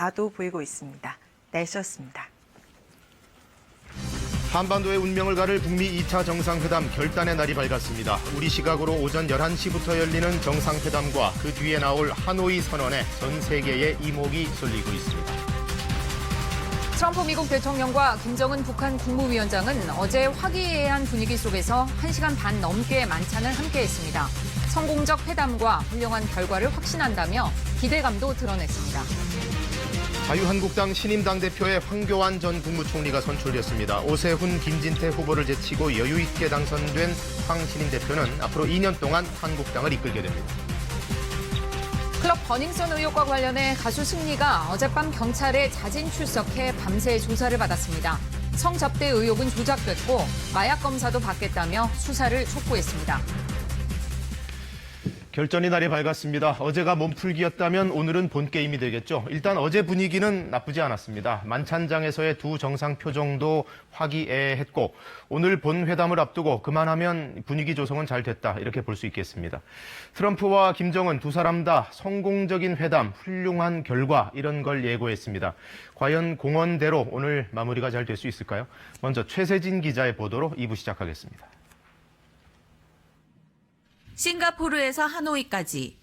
도 보이고 있습니다. 날씨였습니다. 한반도의 운명을 가를 북미 2차 정상회담 결단의 날이 밝았습니다. 우리 시각으로 오전 11시부터 열리는 정상회담과 그 뒤에 나올 하노이 선언에 전 세계의 이목이 쏠리고 있습니다. 트럼프 미국 대통령과 김정은 북한 국무위원장은 어제 화기애애한 분위기 속에서 1시간 반 넘게 만찬을 함께했습니다. 성공적 회담과 훌륭한 결과를 확신한다며 기대감도 드러냈습니다. 자유한국당 신임 당대표의 황교안 전 국무총리가 선출됐습니다. 오세훈, 김진태 후보를 제치고 여유 있게 당선된 황 신임 대표는 앞으로 2년 동안 한국당을 이끌게 됩니다. 클럽 버닝썬 의혹과 관련해 가수 승리가 어젯밤 경찰에 자진 출석해 밤새 조사를 받았습니다. 성접대 의혹은 조작됐고 마약 검사도 받겠다며 수사를 촉구했습니다. 결전의 날이 밝았습니다. 어제가 몸풀기였다면 오늘은 본게임이 되겠죠. 일단 어제 분위기는 나쁘지 않았습니다. 만찬장에서의 두 정상 표정도 화기애애했고 오늘 본 회담을 앞두고 그만하면 분위기 조성은 잘 됐다 이렇게 볼 수 있겠습니다. 트럼프와 김정은 두 사람 다 성공적인 회담, 훌륭한 결과 이런 걸 예고했습니다. 과연 공언대로 오늘 마무리가 잘 될 수 있을까요? 먼저 최세진 기자의 보도로 2부 시작하겠습니다. 싱가포르에서 하노이까지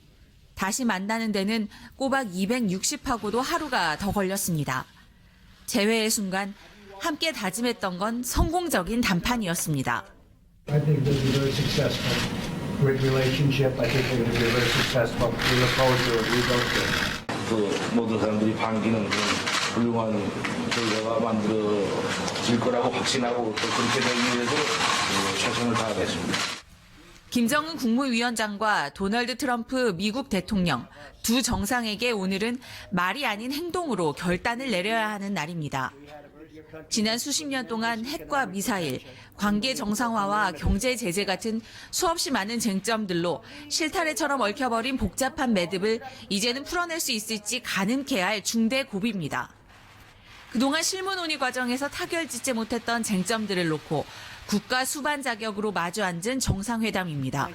다시 만나는 데는 꼬박 260하고도 하루가 더 걸렸습니다. 재회의 순간 함께 다짐했던 건 성공적인談判이었습니다. I think this is very successful. Great relationship. I think they're going to be very successful. We look forward to it. We both do. 그 모든 사람들이 반기는 그런 훌륭한 결과가 만들어질 거라고 확신하고 또 그렇게 되기 위해서 최선을 다하겠습니다. 김정은 국무위원장과 도널드 트럼프 미국 대통령 두 정상에게 오늘은 말이 아닌 행동으로 결단을 내려야 하는 날입니다. 지난 수십 년 동안 핵과 미사일, 관계 정상화와 경제 제재 같은 수없이 많은 쟁점들로 실타래처럼 얽혀버린 복잡한 매듭을 이제는 풀어낼 수 있을지 가늠케 할 중대 고비입니다. 그동안 실무 논의 과정에서 타결짓지 못했던 쟁점들을 놓고 국가 수반 자격으로 마주 앉은 정상회담입니다.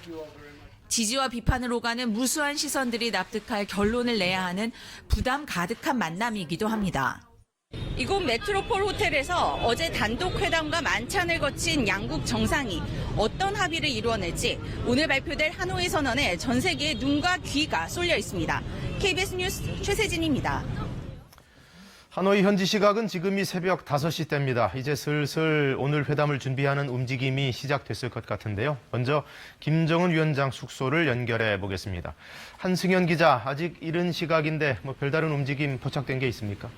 지지와 비판을 오가는 무수한 시선들이 납득할 결론을 내야 하는 부담 가득한 만남이기도 합니다. 이곳 메트로폴 호텔에서 어제 단독 회담과 만찬을 거친 양국 정상이 어떤 합의를 이루어낼지 오늘 발표될 하노이 선언에 전 세계의 눈과 귀가 쏠려 있습니다. KBS 뉴스 최세진입니다. 하노이 현지 시각은 지금이 새벽 5시 때입니다. 이제 슬슬 오늘 회담을 준비하는 움직임이 시작됐을 것 같은데요. 먼저 김정은 위원장 숙소를 연결해 보겠습니다. 한승현 기자, 아직 이른 시각인데 별다른 움직임 포착된 게 있습니까?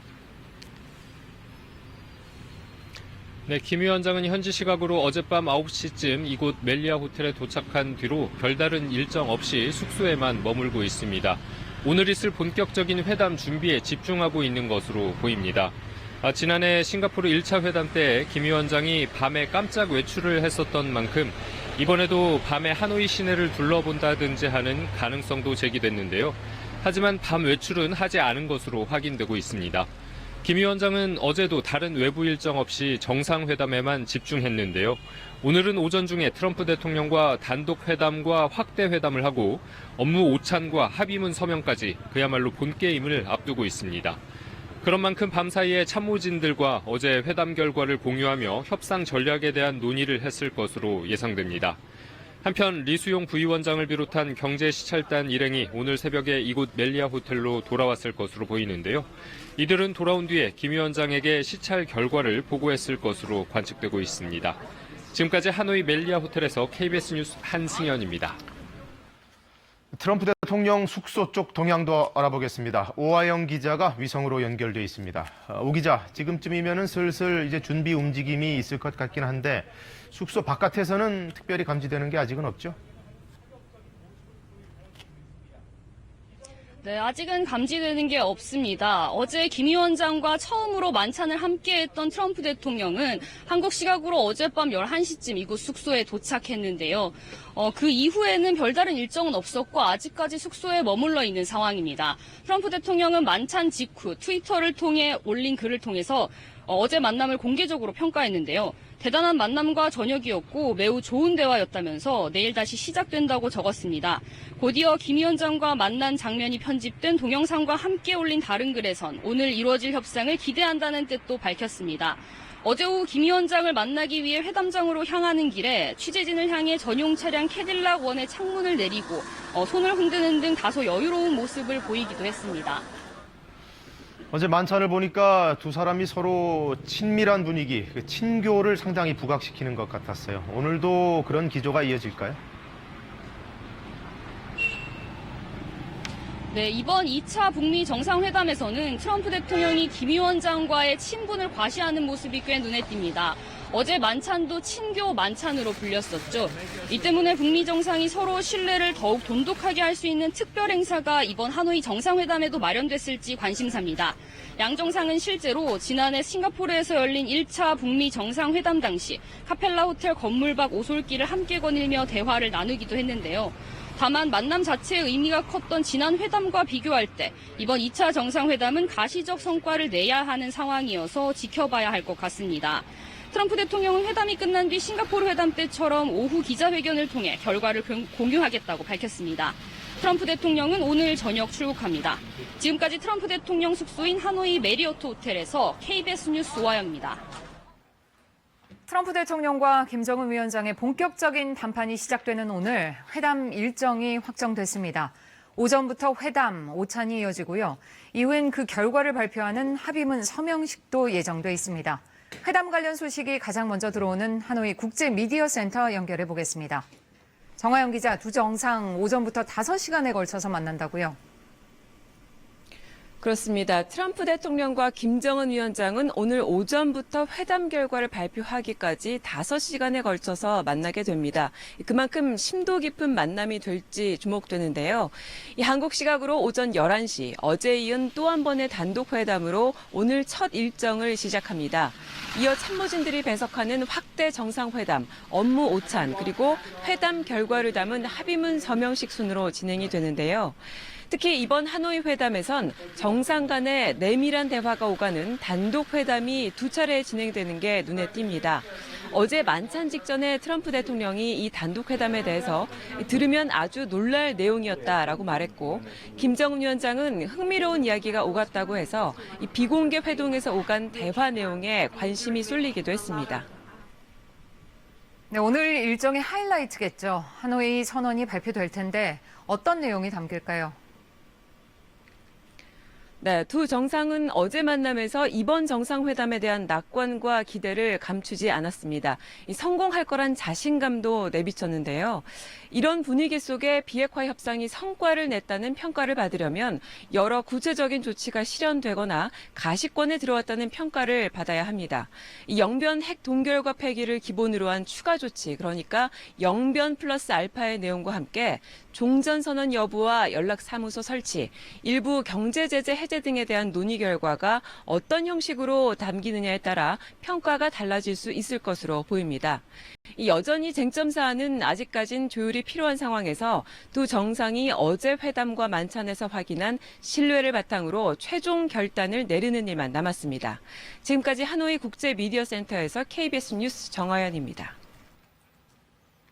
네, 김 위원장은 현지 시각으로 어젯밤 9시쯤 이곳 멜리아 호텔에 도착한 뒤로 별다른 일정 없이 숙소에만 머물고 있습니다. 오늘 있을 본격적인 회담 준비에 집중하고 있는 것으로 보입니다. 지난해 싱가포르 1차 회담 때 김 위원장이 밤에 깜짝 외출을 했었던 만큼 이번에도 밤에 하노이 시내를 둘러본다든지 하는 가능성도 제기됐는데요. 하지만 밤 외출은 하지 않은 것으로 확인되고 있습니다. 김 위원장은 어제도 다른 외부 일정 없이 정상회담에만 집중했는데요. 오늘은 오전 중에 트럼프 대통령과 단독 회담과 확대 회담을 하고 업무 오찬과 합의문 서명까지 그야말로 본게임을 앞두고 있습니다. 그런 만큼 밤사이에 참모진들과 어제 회담 결과를 공유하며 협상 전략에 대한 논의를 했을 것으로 예상됩니다. 한편 리수용 부위원장을 비롯한 경제시찰단 일행이 오늘 새벽에 이곳 멜리아 호텔로 돌아왔을 것으로 보이는데요. 이들은 돌아온 뒤에 김 위원장에게 시찰 결과를 보고했을 것으로 관측되고 있습니다. 지금까지 하노이 멜리아 호텔에서 KBS 뉴스 한승현입니다. 트럼프 대통령 숙소 쪽 동향도 알아보겠습니다. 오하영 기자가 위성으로 연결돼 있습니다. 오 기자, 지금쯤이면은 슬슬 이제 준비 움직임이 있을 것 같긴 한데 숙소 바깥에서는 특별히 감지되는 게 아직은 없죠? 네, 아직은 감지되는 게 없습니다. 어제 김 위원장과 처음으로 만찬을 함께했던 트럼프 대통령은 한국 시각으로 어젯밤 11시쯤 이곳 숙소에 도착했는데요. 그 이후에는 별다른 일정은 없었고 아직까지 숙소에 머물러 있는 상황입니다. 트럼프 대통령은 만찬 직후 트위터를 통해 올린 글을 통해서 어제 만남을 공개적으로 평가했는데요. 대단한 만남과 저녁이었고 매우 좋은 대화였다면서 내일 다시 시작된다고 적었습니다. 곧이어 김 위원장과 만난 장면이 편집된 동영상과 함께 올린 다른 글에선 오늘 이루어질 협상을 기대한다는 뜻도 밝혔습니다. 어제 오후 김 위원장을 만나기 위해 회담장으로 향하는 길에 취재진을 향해 전용 차량 캐딜락 원의 창문을 내리고 손을 흔드는 등 다소 여유로운 모습을 보이기도 했습니다. 어제 만찬을 보니까 두 사람이 서로 친밀한 분위기, 친교를 상당히 부각시키는 것 같았어요. 오늘도 그런 기조가 이어질까요? 네, 이번 2차 북미 정상회담에서는 트럼프 대통령이 김 위원장과의 친분을 과시하는 모습이 꽤 눈에 띕니다. 어제 만찬도 친교 만찬으로 불렸었죠. 이 때문에 북미 정상이 서로 신뢰를 더욱 돈독하게 할 수 있는 특별 행사가 이번 하노이 정상회담에도 마련됐을지 관심사입니다. 양 정상은 실제로 지난해 싱가포르에서 열린 1차 북미 정상회담 당시 카펠라 호텔 건물 밖 오솔길을 함께 거닐며 대화를 나누기도 했는데요. 다만 만남 자체의 의미가 컸던 지난 회담과 비교할 때 이번 2차 정상회담은 가시적 성과를 내야 하는 상황이어서 지켜봐야 할 것 같습니다. 트럼프 대통령은 회담이 끝난 뒤 싱가포르 회담 때처럼 오후 기자회견을 통해 결과를 공유하겠다고 밝혔습니다. 트럼프 대통령은 오늘 저녁 출국합니다. 지금까지 트럼프 대통령 숙소인 하노이 메리어트 호텔에서 KBS 뉴스 오하영입니다. 트럼프 대통령과 김정은 위원장의 본격적인談判이 시작되는 오늘 회담 일정이 확정됐습니다. 오전부터 회담, 오찬이 이어지고요. 이후엔 그 결과를 발표하는 합의문 서명식도 예정돼 있습니다. 회담 관련 소식이 가장 먼저 들어오는 하노이 국제미디어센터 연결해 보겠습니다. 정하영 기자, 두 정상 오전부터 5시간에 걸쳐서 만난다고요? 그렇습니다. 트럼프 대통령과 김정은 위원장은 오늘 오전부터 회담 결과를 발표하기까지 5시간에 걸쳐서 만나게 됩니다. 그만큼 심도 깊은 만남이 될지 주목되는데요. 이 한국 시각으로 오전 11시, 어제에 이은 또 한 번의 단독 회담으로 오늘 첫 일정을 시작합니다. 이어 참모진들이 배석하는 확대 정상회담, 업무 오찬, 그리고 회담 결과를 담은 합의문 서명식 순으로 진행이 되는데요. 특히 이번 하노이 회담에선 정상 간의 내밀한 대화가 오가는 단독 회담이 두 차례 진행되는 게 눈에 띕니다. 어제 만찬 직전에 트럼프 대통령이 이 단독 회담에 대해서 들으면 아주 놀랄 내용이었다라고 말했고, 김정은 위원장은 흥미로운 이야기가 오갔다고 해서 이 비공개 회동에서 오간 대화 내용에 관심이 쏠리기도 했습니다. 네, 오늘 일정의 하이라이트겠죠. 하노이 선언이 발표될 텐데 어떤 내용이 담길까요? 네, 두 정상은 어제 만남에서 이번 정상회담에 대한 낙관과 기대를 감추지 않았습니다. 성공할 거란 자신감도 내비쳤는데요. 이런 분위기 속에 비핵화 협상이 성과를 냈다는 평가를 받으려면 여러 구체적인 조치가 실현되거나 가시권에 들어왔다는 평가를 받아야 합니다. 이 영변 핵 동결과 폐기를 기본으로 한 추가 조치, 그러니까 영변 플러스 알파의 내용과 함께 종전선언 여부와 연락사무소 설치, 일부 경제제재 해제 등에 대한 논의 결과가 어떤 형식으로 담기느냐에 따라 평가가 달라질 수 있을 것으로 보입니다. 여전히 쟁점 사안은 아직까진 조율이 필요한 상황에서 두 정상이 어제 회담과 만찬에서 확인한 신뢰를 바탕으로 최종 결단을 내리는 일만 남았습니다. 지금까지 하노이 국제미디어센터에서 KBS 뉴스 정하연입니다.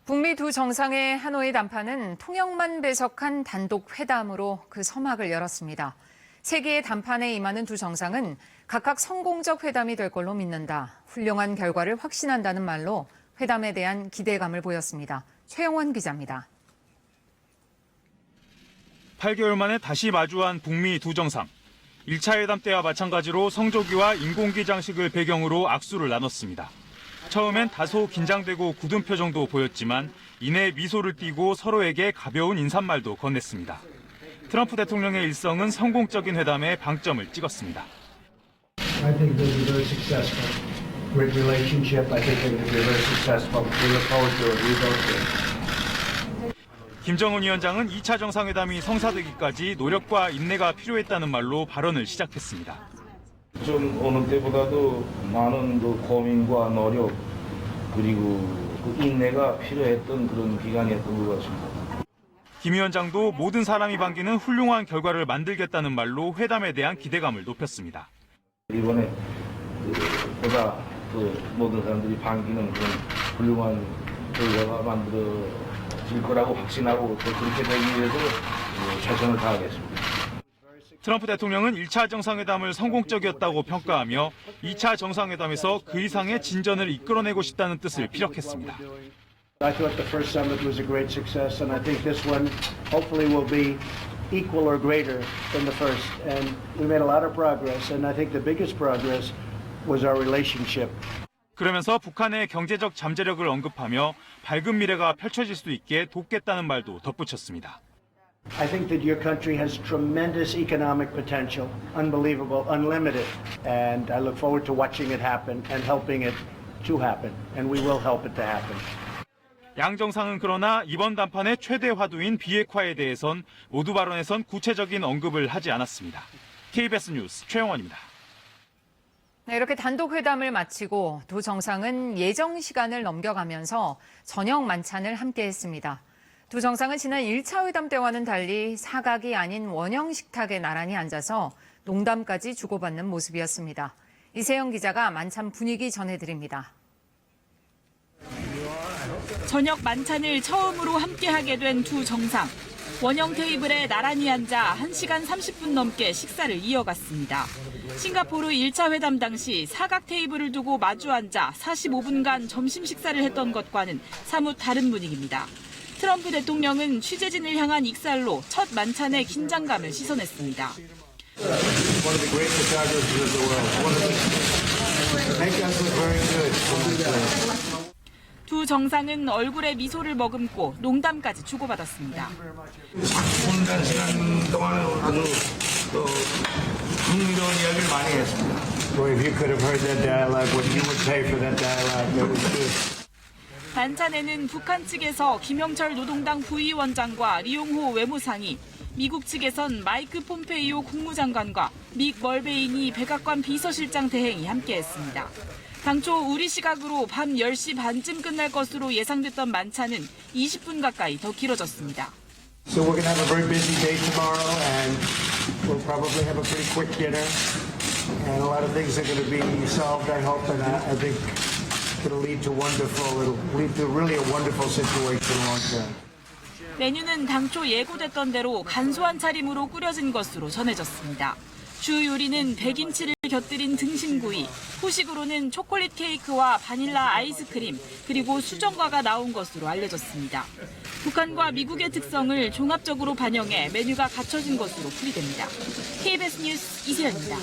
북미 두 정상의 하노이 담판은 통역만 배석한 단독 회담으로 그 서막을 열었습니다. 세계의 담판에 임하는 두 정상은 각각 성공적 회담이 될 걸로 믿는다. 훌륭한 결과를 확신한다는 말로 회담에 대한 기대감을 보였습니다. 최영원 기자입니다. 8개월 만에 다시 마주한 북미 두 정상. 1차 회담 때와 마찬가지로 성조기와 인공기 장식을 배경으로 악수를 나눴습니다. 처음엔 다소 긴장되고 굳은 표정도 보였지만 이내 미소를 띠고 서로에게 가벼운 인사말도 건넸습니다. 트럼프 대통령의 일성은 성공적인 회담에 방점을 찍었습니다. I think this is very successful. Great relationship. I think it will be very successful. We look forward to it. We both do. 김정은 위원장은 2차 정상회담이 성사되기까지 노력과 인내가 필요했다는 말로 발언을 시작했습니다. 좀 어느 때보다도 많은 그 고민과 노력 그리고 그 인내가 필요했던 그런 기간이었던 것 같습니다. 김 위원장도 모든 사람이 반기는 훌륭한 결과를 만들겠다는 말로 회담에 대한 기대감을 높였습니다. 이번에 보다 모든 사람들이 반기는 그런 훌륭한 결과가 만들어질 거라고 확신하고 또 그렇게 되기 위해서 최선을 다하겠습니다. 트럼프 대통령은 1차 정상회담을 성공적이었다고 평가하며 2차 정상회담에서 그 이상의 진전을 이끌어내고 싶다는 뜻을 피력했습니다. I thought the first summit was a great success, and I think this one hopefully will be equal or greater than the first. And we made a lot of progress, and I think the biggest progress was our relationship. 그러면서 북한의 경제적 잠재력을 언급하며 밝은 미래가 펼쳐질 수 있게 돕겠다는 말도 덧붙였습니다. I think that your country has tremendous economic potential, unbelievable, unlimited, and I look forward to watching it happen and helping it to happen, and we will help it to happen. 양 정상은 그러나 이번 담판의 최대 화두인 비핵화에 대해선 모두 발언에선 구체적인 언급을 하지 않았습니다. KBS 뉴스 최영원입니다. 네, 이렇게 단독 회담을 마치고 두 정상은 예정 시간을 넘겨가면서 저녁 만찬을 함께 했습니다. 두 정상은 지난 1차 회담 때와는 달리 사각이 아닌 원형 식탁에 나란히 앉아서 농담까지 주고받는 모습이었습니다. 이세영 기자가 만찬 분위기 전해드립니다. 저녁 만찬을 처음으로 함께하게 된 두 정상. 원형 테이블에 나란히 앉아 1시간 30분 넘게 식사를 이어갔습니다. 싱가포르 1차 회담 당시 사각 테이블을 두고 마주 앉아 45분간 점심 식사를 했던 것과는 사뭇 다른 분위기입니다. 트럼프 대통령은 취재진을 향한 익살로 첫 만찬의 긴장감을 씻어냈습니다. 두 정상은 얼굴에 미소를 머금고 농담까지 주고받았습니다. 혼자 시간 동안에 아주 흥미로운 이야기를 많이 했습니다. Boy, if you could have heard that dialogue, what you would pay for that dialogue, that was good. 반찬에는 북한 측에서 김영철 노동당 부위원장과 리용호 외무상이, 미국 측에선 마이크 폼페이오 국무장관과 믹 멀베이니 백악관 비서실장 대행이 함께했습니다. 당초 우리 시각으로 밤 10시 반쯤 끝날 것으로 예상됐던 만찬은 20분 가까이 더 길어졌습니다. So we're going to have a very busy day tomorrow, and we'll probably have a pretty quick dinner, and a lot of things are going to be solved, I hope, and I think it'll lead to really a wonderful situation long term. 메뉴는 당초 예고됐던 대로 간소한 차림으로 꾸려진 것으로 전해졌습니다. 주 요리는 백김치를 곁들인 등심구이, 후식으로는 초콜릿 케이크와 바닐라 아이스크림, 그리고 수정과가 나온 것으로 알려졌습니다. 북한과 미국의 특성을 종합적으로 반영해 메뉴가 갖춰진 것으로 풀이됩니다. KBS 뉴스 이세연입니다.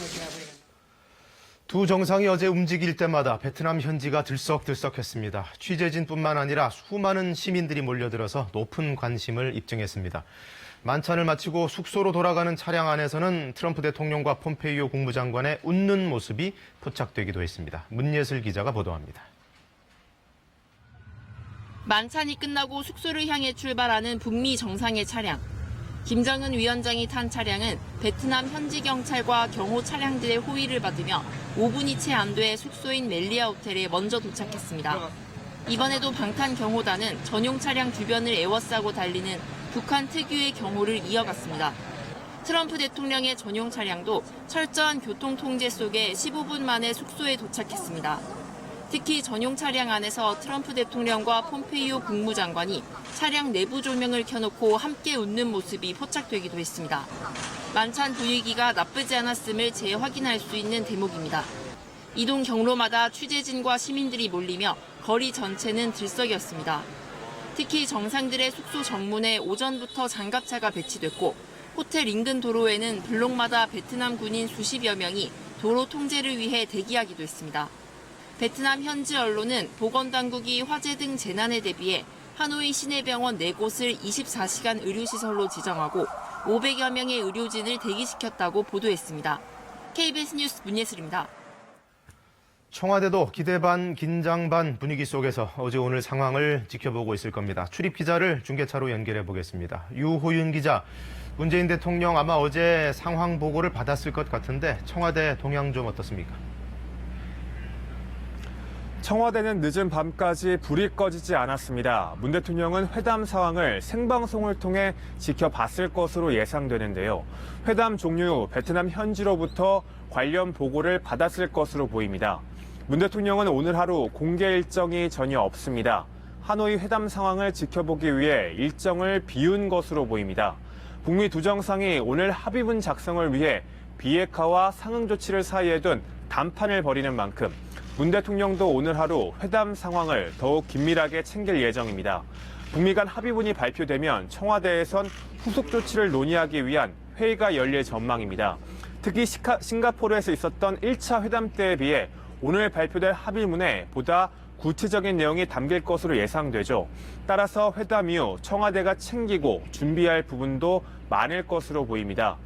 두 정상이 어제 움직일 때마다 베트남 현지가 들썩들썩했습니다. 취재진뿐만 아니라 수많은 시민들이 몰려들어서 높은 관심을 입증했습니다. 만찬을 마치고 숙소로 돌아가는 차량 안에서는 트럼프 대통령과 폼페이오 국무장관의 웃는 모습이 포착되기도 했습니다. 문예슬 기자가 보도합니다. 만찬이 끝나고 숙소를 향해 출발하는 북미 정상의 차량. 김정은 위원장이 탄 차량은 베트남 현지 경찰과 경호 차량들의 호위를 받으며 5분이 채 안 돼 숙소인 멜리아 호텔에 먼저 도착했습니다. 이번에도 방탄 경호단은 전용 차량 주변을 에워싸고 달리는 북한 특유의 경호를 이어갔습니다. 트럼프 대통령의 전용 차량도 철저한 교통 통제 속에 15분 만에 숙소에 도착했습니다. 특히 전용 차량 안에서 트럼프 대통령과 폼페이오 국무장관이 차량 내부 조명을 켜놓고 함께 웃는 모습이 포착되기도 했습니다. 만찬 분위기가 나쁘지 않았음을 재확인할 수 있는 대목입니다. 이동 경로마다 취재진과 시민들이 몰리며 거리 전체는 들썩였습니다. 특히 정상들의 숙소 정문에 오전부터 장갑차가 배치됐고 호텔 인근 도로에는 블록마다 베트남 군인 수십여 명이 도로 통제를 위해 대기하기도 했습니다. 베트남 현지 언론은 보건당국이 화재 등 재난에 대비해 하노이 시내병원 4곳을 24시간 의료시설로 지정하고 500여 명의 의료진을 대기시켰다고 보도했습니다. KBS 뉴스 문예슬입니다. 청와대도 기대 반 긴장 반 분위기 속에서 어제 오늘 상황을 지켜보고 있을 겁니다. 출입 기자를 중계차로 연결해 보겠습니다. 유호윤 기자, 문재인 대통령 아마 어제 상황 보고를 받았을 것 같은데 청와대 동향 좀 어떻습니까? 청와대는 늦은 밤까지 불이 꺼지지 않았습니다. 문 대통령은 회담 상황을 생방송을 통해 지켜봤을 것으로 예상되는데요. 회담 종료 후 베트남 현지로부터 관련 보고를 받았을 것으로 보입니다. 문 대통령은 오늘 하루 공개 일정이 전혀 없습니다. 하노이 회담 상황을 지켜보기 위해 일정을 비운 것으로 보입니다. 북미 두 정상이 오늘 합의문 작성을 위해 비핵화와 상응 조치를 사이에 둔 담판을 벌이는 만큼 문 대통령도 오늘 하루 회담 상황을 더욱 긴밀하게 챙길 예정입니다. 북미 간 합의문이 발표되면 청와대에선 후속 조치를 논의하기 위한 회의가 열릴 전망입니다. 특히 싱가포르에서 있었던 1차 회담 때에 비해 오늘 발표될 합의문에 보다 구체적인 내용이 담길 것으로 예상되죠. 따라서 회담 이후 청와대가 챙기고 준비할 부분도 많을 것으로 보입니다.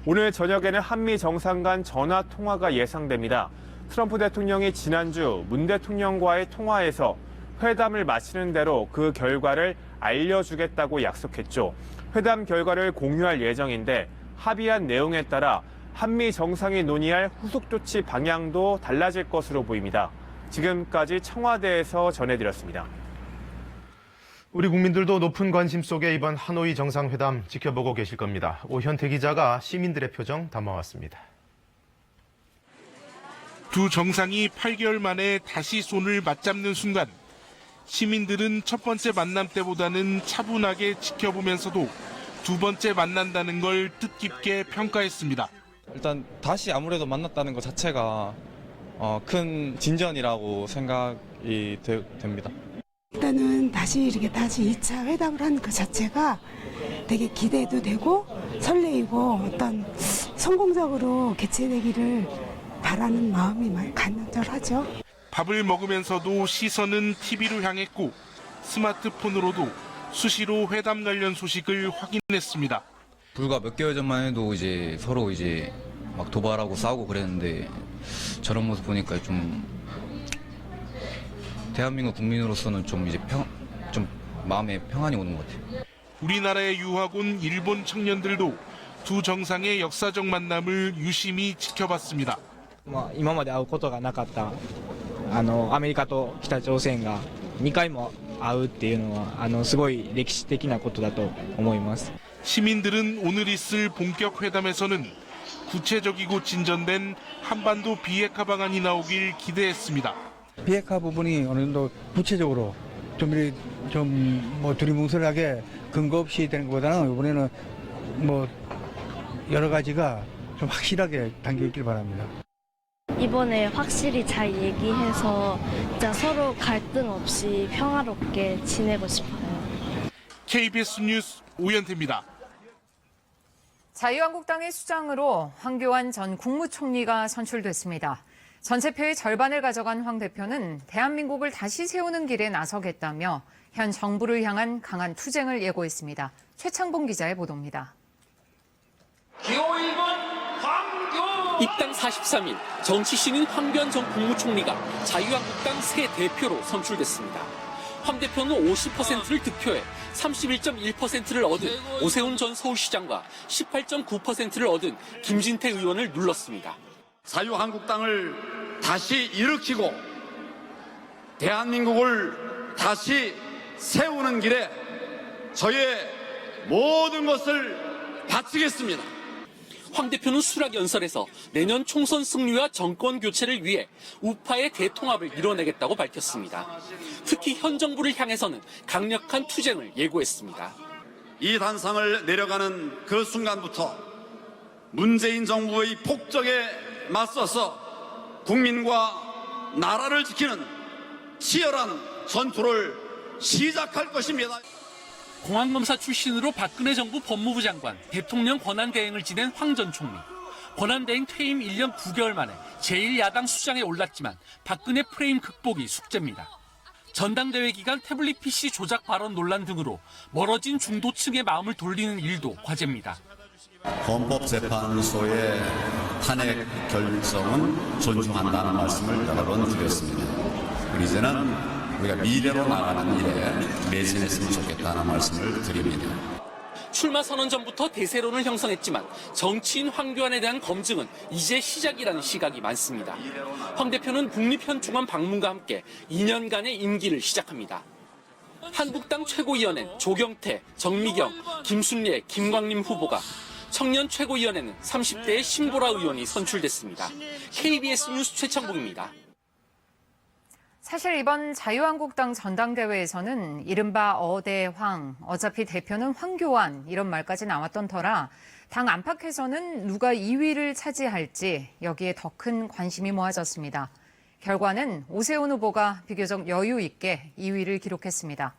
오늘 저녁에는 한미 정상 간 전화 통화가 예상됩니다. 트럼프 대통령이 지난주 문 대통령과의 통화에서 회담을 마치는 대로 그 결과를 알려주겠다고 약속했죠. 회담 결과를 공유할 예정인데 합의한 내용에 따라 한미 정상이 논의할 후속 조치 방향도 달라질 것으로 보입니다. 지금까지 청와대에서 전해드렸습니다. 우리 국민들도 높은 관심 속에 이번 하노이 정상회담 지켜보고 계실 겁니다. 오현태 기자가 시민들의 표정 담아왔습니다. 두 정상이 8개월 만에 다시 손을 맞잡는 순간 시민들은 첫 번째 만남 때보다는 차분하게 지켜보면서도 두 번째 만난다는 걸 뜻깊게 평가했습니다. 일단 다시 아무래도 만났다는 것 자체가 큰 진전이라고 생각이 됩니다. 일단은 다시 2차 회담을 하는 그 자체가 되게 기대도 되고 설레이고 어떤 성공적으로 개최되기를 바라는 마음이 간절하죠. 밥을 먹으면서도 시선은 TV로 향했고 스마트폰으로도 수시로 회담 관련 소식을 확인했습니다. 불과 몇 개월 전만 해도 이제 서로 이제 막 도발하고 싸우고 그랬는데 저런 모습 보니까 좀 대한민국 국민으로서는 좀 이제 좀 마음에 평안이 오는 것 같아요. 우리나라에 유학 온 일본 청년들도 두 정상의 역사적 만남을 유심히 지켜봤습니다. 今まで会うことがなかったアメリカと北朝鮮が2回も会うっていうのはすごい歴史的なことだと思います。 시민들은 오늘 있을 본격 회담에서는 구체적이고 진전된 한반도 비핵화 방안이 나오길 기대했습니다. 비핵화 부분이 어느 정도 구체적으로 좀 두리뭉술하게 근거 없이 되는 것보다는 이번에는 여러 가지가 좀 확실하게 담겨 있길 바랍니다. 이번에 확실히 잘 얘기해서 진짜 서로 갈등 없이 평화롭게 지내고 싶어요. KBS 뉴스 오현태입니다. 자유한국당의 수장으로 황교안 전 국무총리가 선출됐습니다. 전체표의 절반을 가져간 황 대표는 대한민국을 다시 세우는 길에 나서겠다며 현 정부를 향한 강한 투쟁을 예고했습니다. 최창봉 기자의 보도입니다. 기호 1번 황교안! 입당 43일 정치 신인 황교안 전 국무총리가 자유한국당 새 대표로 선출됐습니다. 황 대표는 50%를 득표해 31.1%를 얻은 오세훈 전 서울시장과 18.9%를 얻은 김진태 의원을 눌렀습니다. 자유한국당을 다시 일으키고 대한민국을 다시 세우는 길에 저의 모든 것을 바치겠습니다. 황 대표는 수락연설에서 내년 총선 승리와 정권 교체를 위해 우파의 대통합을 이뤄내겠다고 밝혔습니다. 특히 현 정부를 향해서는 강력한 투쟁을 예고했습니다. 이 단상을 내려가는 그 순간부터 문재인 정부의 폭정에 맞서서 국민과 나라를 지키는 치열한 전투를 시작할 것입니다. 공안검사 출신으로 박근혜 정부 법무부 장관, 대통령 권한대행을 지낸 황 전 총리. 권한대행 퇴임 1년 9개월 만에 제1야당 수장에 올랐지만 박근혜 프레임 극복이 숙제입니다. 전당대회 기간 태블릿 PC 조작 발언 논란 등으로 멀어진 중도층의 마음을 돌리는 일도 과제입니다. 헌법재판소의 탄핵 결정은 존중한다는 말씀을 여러 번 드렸습니다. 이제는 우리가 미래로 나가는 일에 매진했으면 좋겠다는 말씀을 드립니다. 출마 선언 전부터 대세론을 형성했지만 정치인 황교안에 대한 검증은 이제 시작이라는 시각이 많습니다. 황 대표는 국립현충원 방문과 함께 2년간의 임기를 시작합니다. 한국당 최고위원회 조경태, 정미경, 김순례, 김광림 후보가 청년 최고위원회는 30대의 신보라 의원이 선출됐습니다. KBS 뉴스 최창봉입니다. 사실 이번 자유한국당 전당대회에서는 이른바 어대황, 어차피 대표는 황교안 이런 말까지 나왔던 터라 당 안팎에서는 누가 2위를 차지할지 여기에 더 큰 관심이 모아졌습니다. 결과는 오세훈 후보가 비교적 여유 있게 2위를 기록했습니다.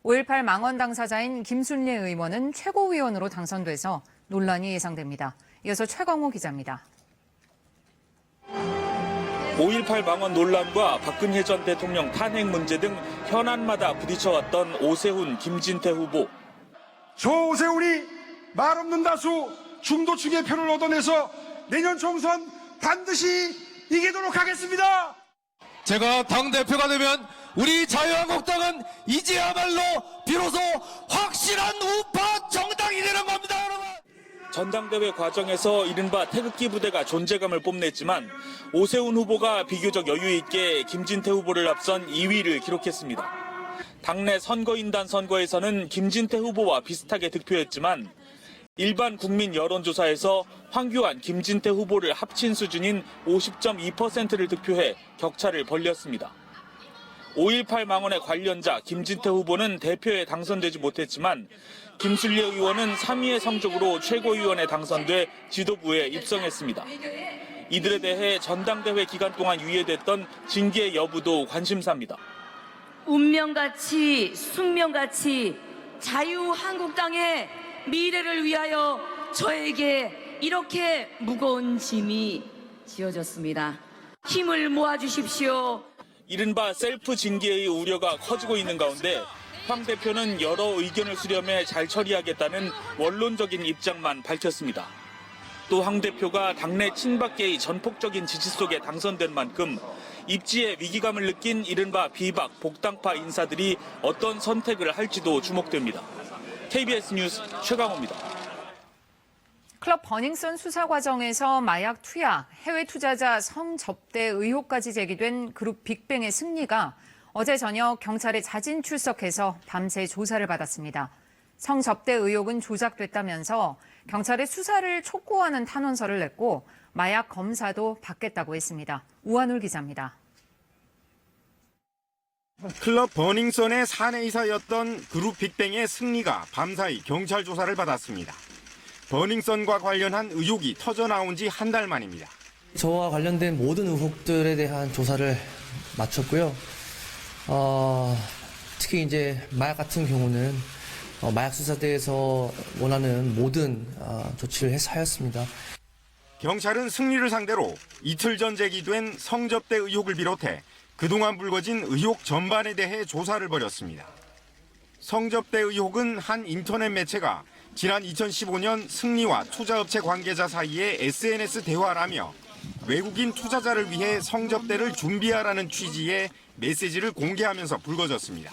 5.18 망원 당사자인 김순례 의원은 최고위원으로 당선돼서 논란이 예상됩니다. 이어서 최광호 기자입니다. 5.18 망원 논란과 박근혜 전 대통령 탄핵 문제 등 현안마다 부딪혀왔던 오세훈, 김진태 후보. 저 오세훈이 말 없는 다수 중도층의 표를 얻어내서 내년 총선 반드시 이기도록 하겠습니다. 제가 당대표가 되면 우리 자유한국당은 이제야말로 비로소 확실한 우파 정당이 되는 겁니다, 여러분. 전당대회 과정에서 이른바 태극기 부대가 존재감을 뽐냈지만 오세훈 후보가 비교적 여유 있게 김진태 후보를 앞선 2위를 기록했습니다. 당내 선거인단 선거에서는 김진태 후보와 비슷하게 득표했지만 일반 국민 여론조사에서 황교안, 김진태 후보를 합친 수준인 50.2%를 득표해 격차를 벌렸습니다. 5.18 망원의 관련자 김진태 후보는 대표에 당선되지 못했지만 김순례 의원은 3위의 성적으로 최고위원에 당선돼 지도부에 입성했습니다. 이들에 대해 전당대회 기간 동안 유예됐던 징계 여부도 관심사입니다. 운명같이 숙명같이 자유한국당의 미래를 위하여 저에게 이렇게 무거운 짐이 지어졌습니다. 힘을 모아주십시오. 이른바 셀프 징계의 우려가 커지고 있는 가운데 황 대표는 여러 의견을 수렴해 잘 처리하겠다는 원론적인 입장만 밝혔습니다. 또 황 대표가 당내 친박계의 전폭적인 지지 속에 당선된 만큼 입지에 위기감을 느낀 이른바 비박, 복당파 인사들이 어떤 선택을 할지도 주목됩니다. KBS 뉴스 최강호입니다. 클럽 버닝썬 수사 과정에서 마약 투약, 해외 투자자 성접대 의혹까지 제기된 그룹 빅뱅의 승리가 어제 저녁 경찰에 자진 출석해서 밤새 조사를 받았습니다. 성접대 의혹은 조작됐다면서 경찰에 수사를 촉구하는 탄원서를 냈고 마약 검사도 받겠다고 했습니다. 우한울 기자입니다. 클럽 버닝썬의 사내이사였던 그룹 빅뱅의 승리가 밤사이 경찰 조사를 받았습니다. 버닝썬과 관련한 의혹이 터져나온 지 한 달 만입니다. 저와 관련된 모든 의혹들에 대한 조사를 마쳤고요. 특히 이제 마약 같은 경우는 마약 수사대에서 원하는 모든 조치를 하였습니다. 경찰은 승리를 상대로 이틀 전 제기된 성접대 의혹을 비롯해 그동안 불거진 의혹 전반에 대해 조사를 벌였습니다. 성접대 의혹은 한 인터넷 매체가 지난 2015년 승리와 투자업체 관계자 사이의 SNS 대화라며 외국인 투자자를 위해 성접대를 준비하라는 취지의 메시지를 공개하면서 불거졌습니다.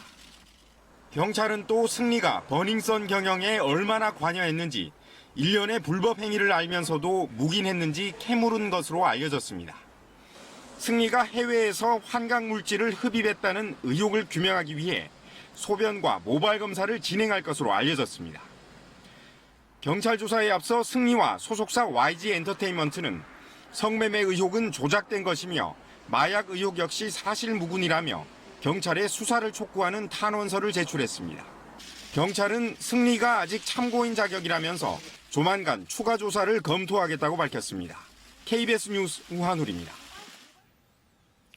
경찰은 또 승리가 버닝썬 경영에 얼마나 관여했는지, 일련의 불법 행위를 알면서도 묵인했는지 캐물은 것으로 알려졌습니다. 승리가 해외에서 환각물질을 흡입했다는 의혹을 규명하기 위해 소변과 모발 검사를 진행할 것으로 알려졌습니다. 경찰 조사에 앞서 승리와 소속사 YG 엔터테인먼트는 성매매 의혹은 조작된 것이며 마약 의혹 역시 사실무근이라며 경찰에 수사를 촉구하는 탄원서를 제출했습니다. 경찰은 승리가 아직 참고인 자격이라면서 조만간 추가 조사를 검토하겠다고 밝혔습니다. KBS 뉴스 우한울입니다.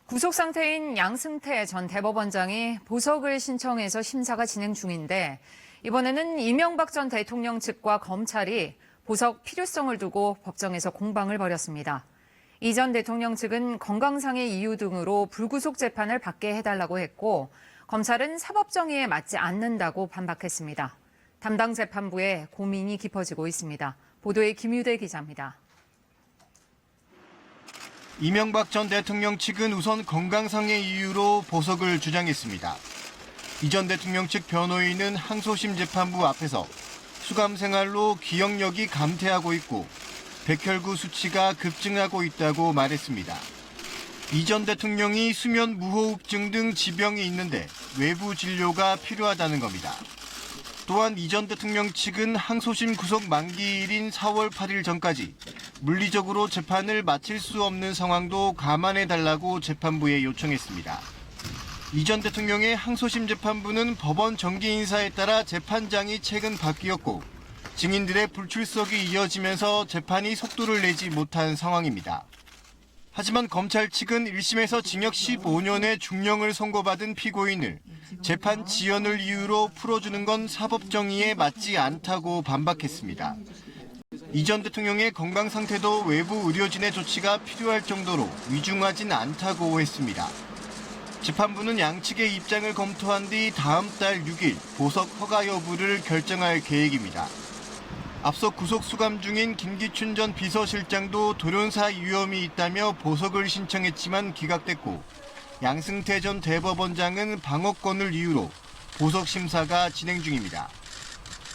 구속 상태인 양승태 전 대법원장이 보석을 신청해서 심사가 진행 중인데 이번에는 이명박 전 대통령 측과 검찰이 보석 필요성을 두고 법정에서 공방을 벌였습니다. 이 전 대통령 측은 건강상의 이유 등으로 불구속 재판을 받게 해달라고 했고 검찰은 사법정의에 맞지 않는다고 반박했습니다. 담당 재판부에 고민이 깊어지고 있습니다. 보도에 김유대 기자입니다. 이명박 전 대통령 측은 우선 건강상의 이유로 보석을 주장했습니다. 이 전 대통령 측 변호인은 항소심 재판부 앞에서 수감 생활로 기억력이 감퇴하고 있고 백혈구 수치가 급증하고 있다고 말했습니다. 이 전 대통령이 수면 무호흡증 등 지병이 있는데 외부 진료가 필요하다는 겁니다. 또한 이 전 대통령 측은 항소심 구속 만기일인 4월 8일 전까지 물리적으로 재판을 마칠 수 없는 상황도 감안해달라고 재판부에 요청했습니다. 이 전 대통령의 항소심 재판부는 법원 정기 인사에 따라 재판장이 최근 바뀌었고 증인들의 불출석이 이어지면서 재판이 속도를 내지 못한 상황입니다. 하지만 검찰 측은 1심에서 징역 15년의 중형을 선고받은 피고인을 재판 지연을 이유로 풀어주는 건 사법정의에 맞지 않다고 반박했습니다. 이 전 대통령의 건강 상태도 외부 의료진의 조치가 필요할 정도로 위중하진 않다고 했습니다. 재판부는 양측의 입장을 검토한 뒤 다음 달 6일 보석 허가 여부를 결정할 계획입니다. 앞서 구속 수감 중인 김기춘 전 비서실장도 돌연사 위험이 있다며 보석을 신청했지만 기각됐고 양승태 전 대법원장은 방어권을 이유로 보석 심사가 진행 중입니다.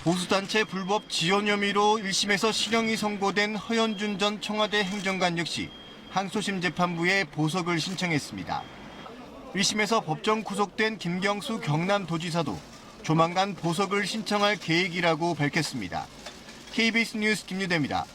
보수단체 불법 지원 혐의로 1심에서 실형이 선고된 허연준 전 청와대 행정관 역시 항소심 재판부에 보석을 신청했습니다. 1심에서 법정 구속된 김경수 경남도지사도 조만간 보석을 신청할 계획이라고 밝혔습니다. KBS 뉴스 김유대입니다.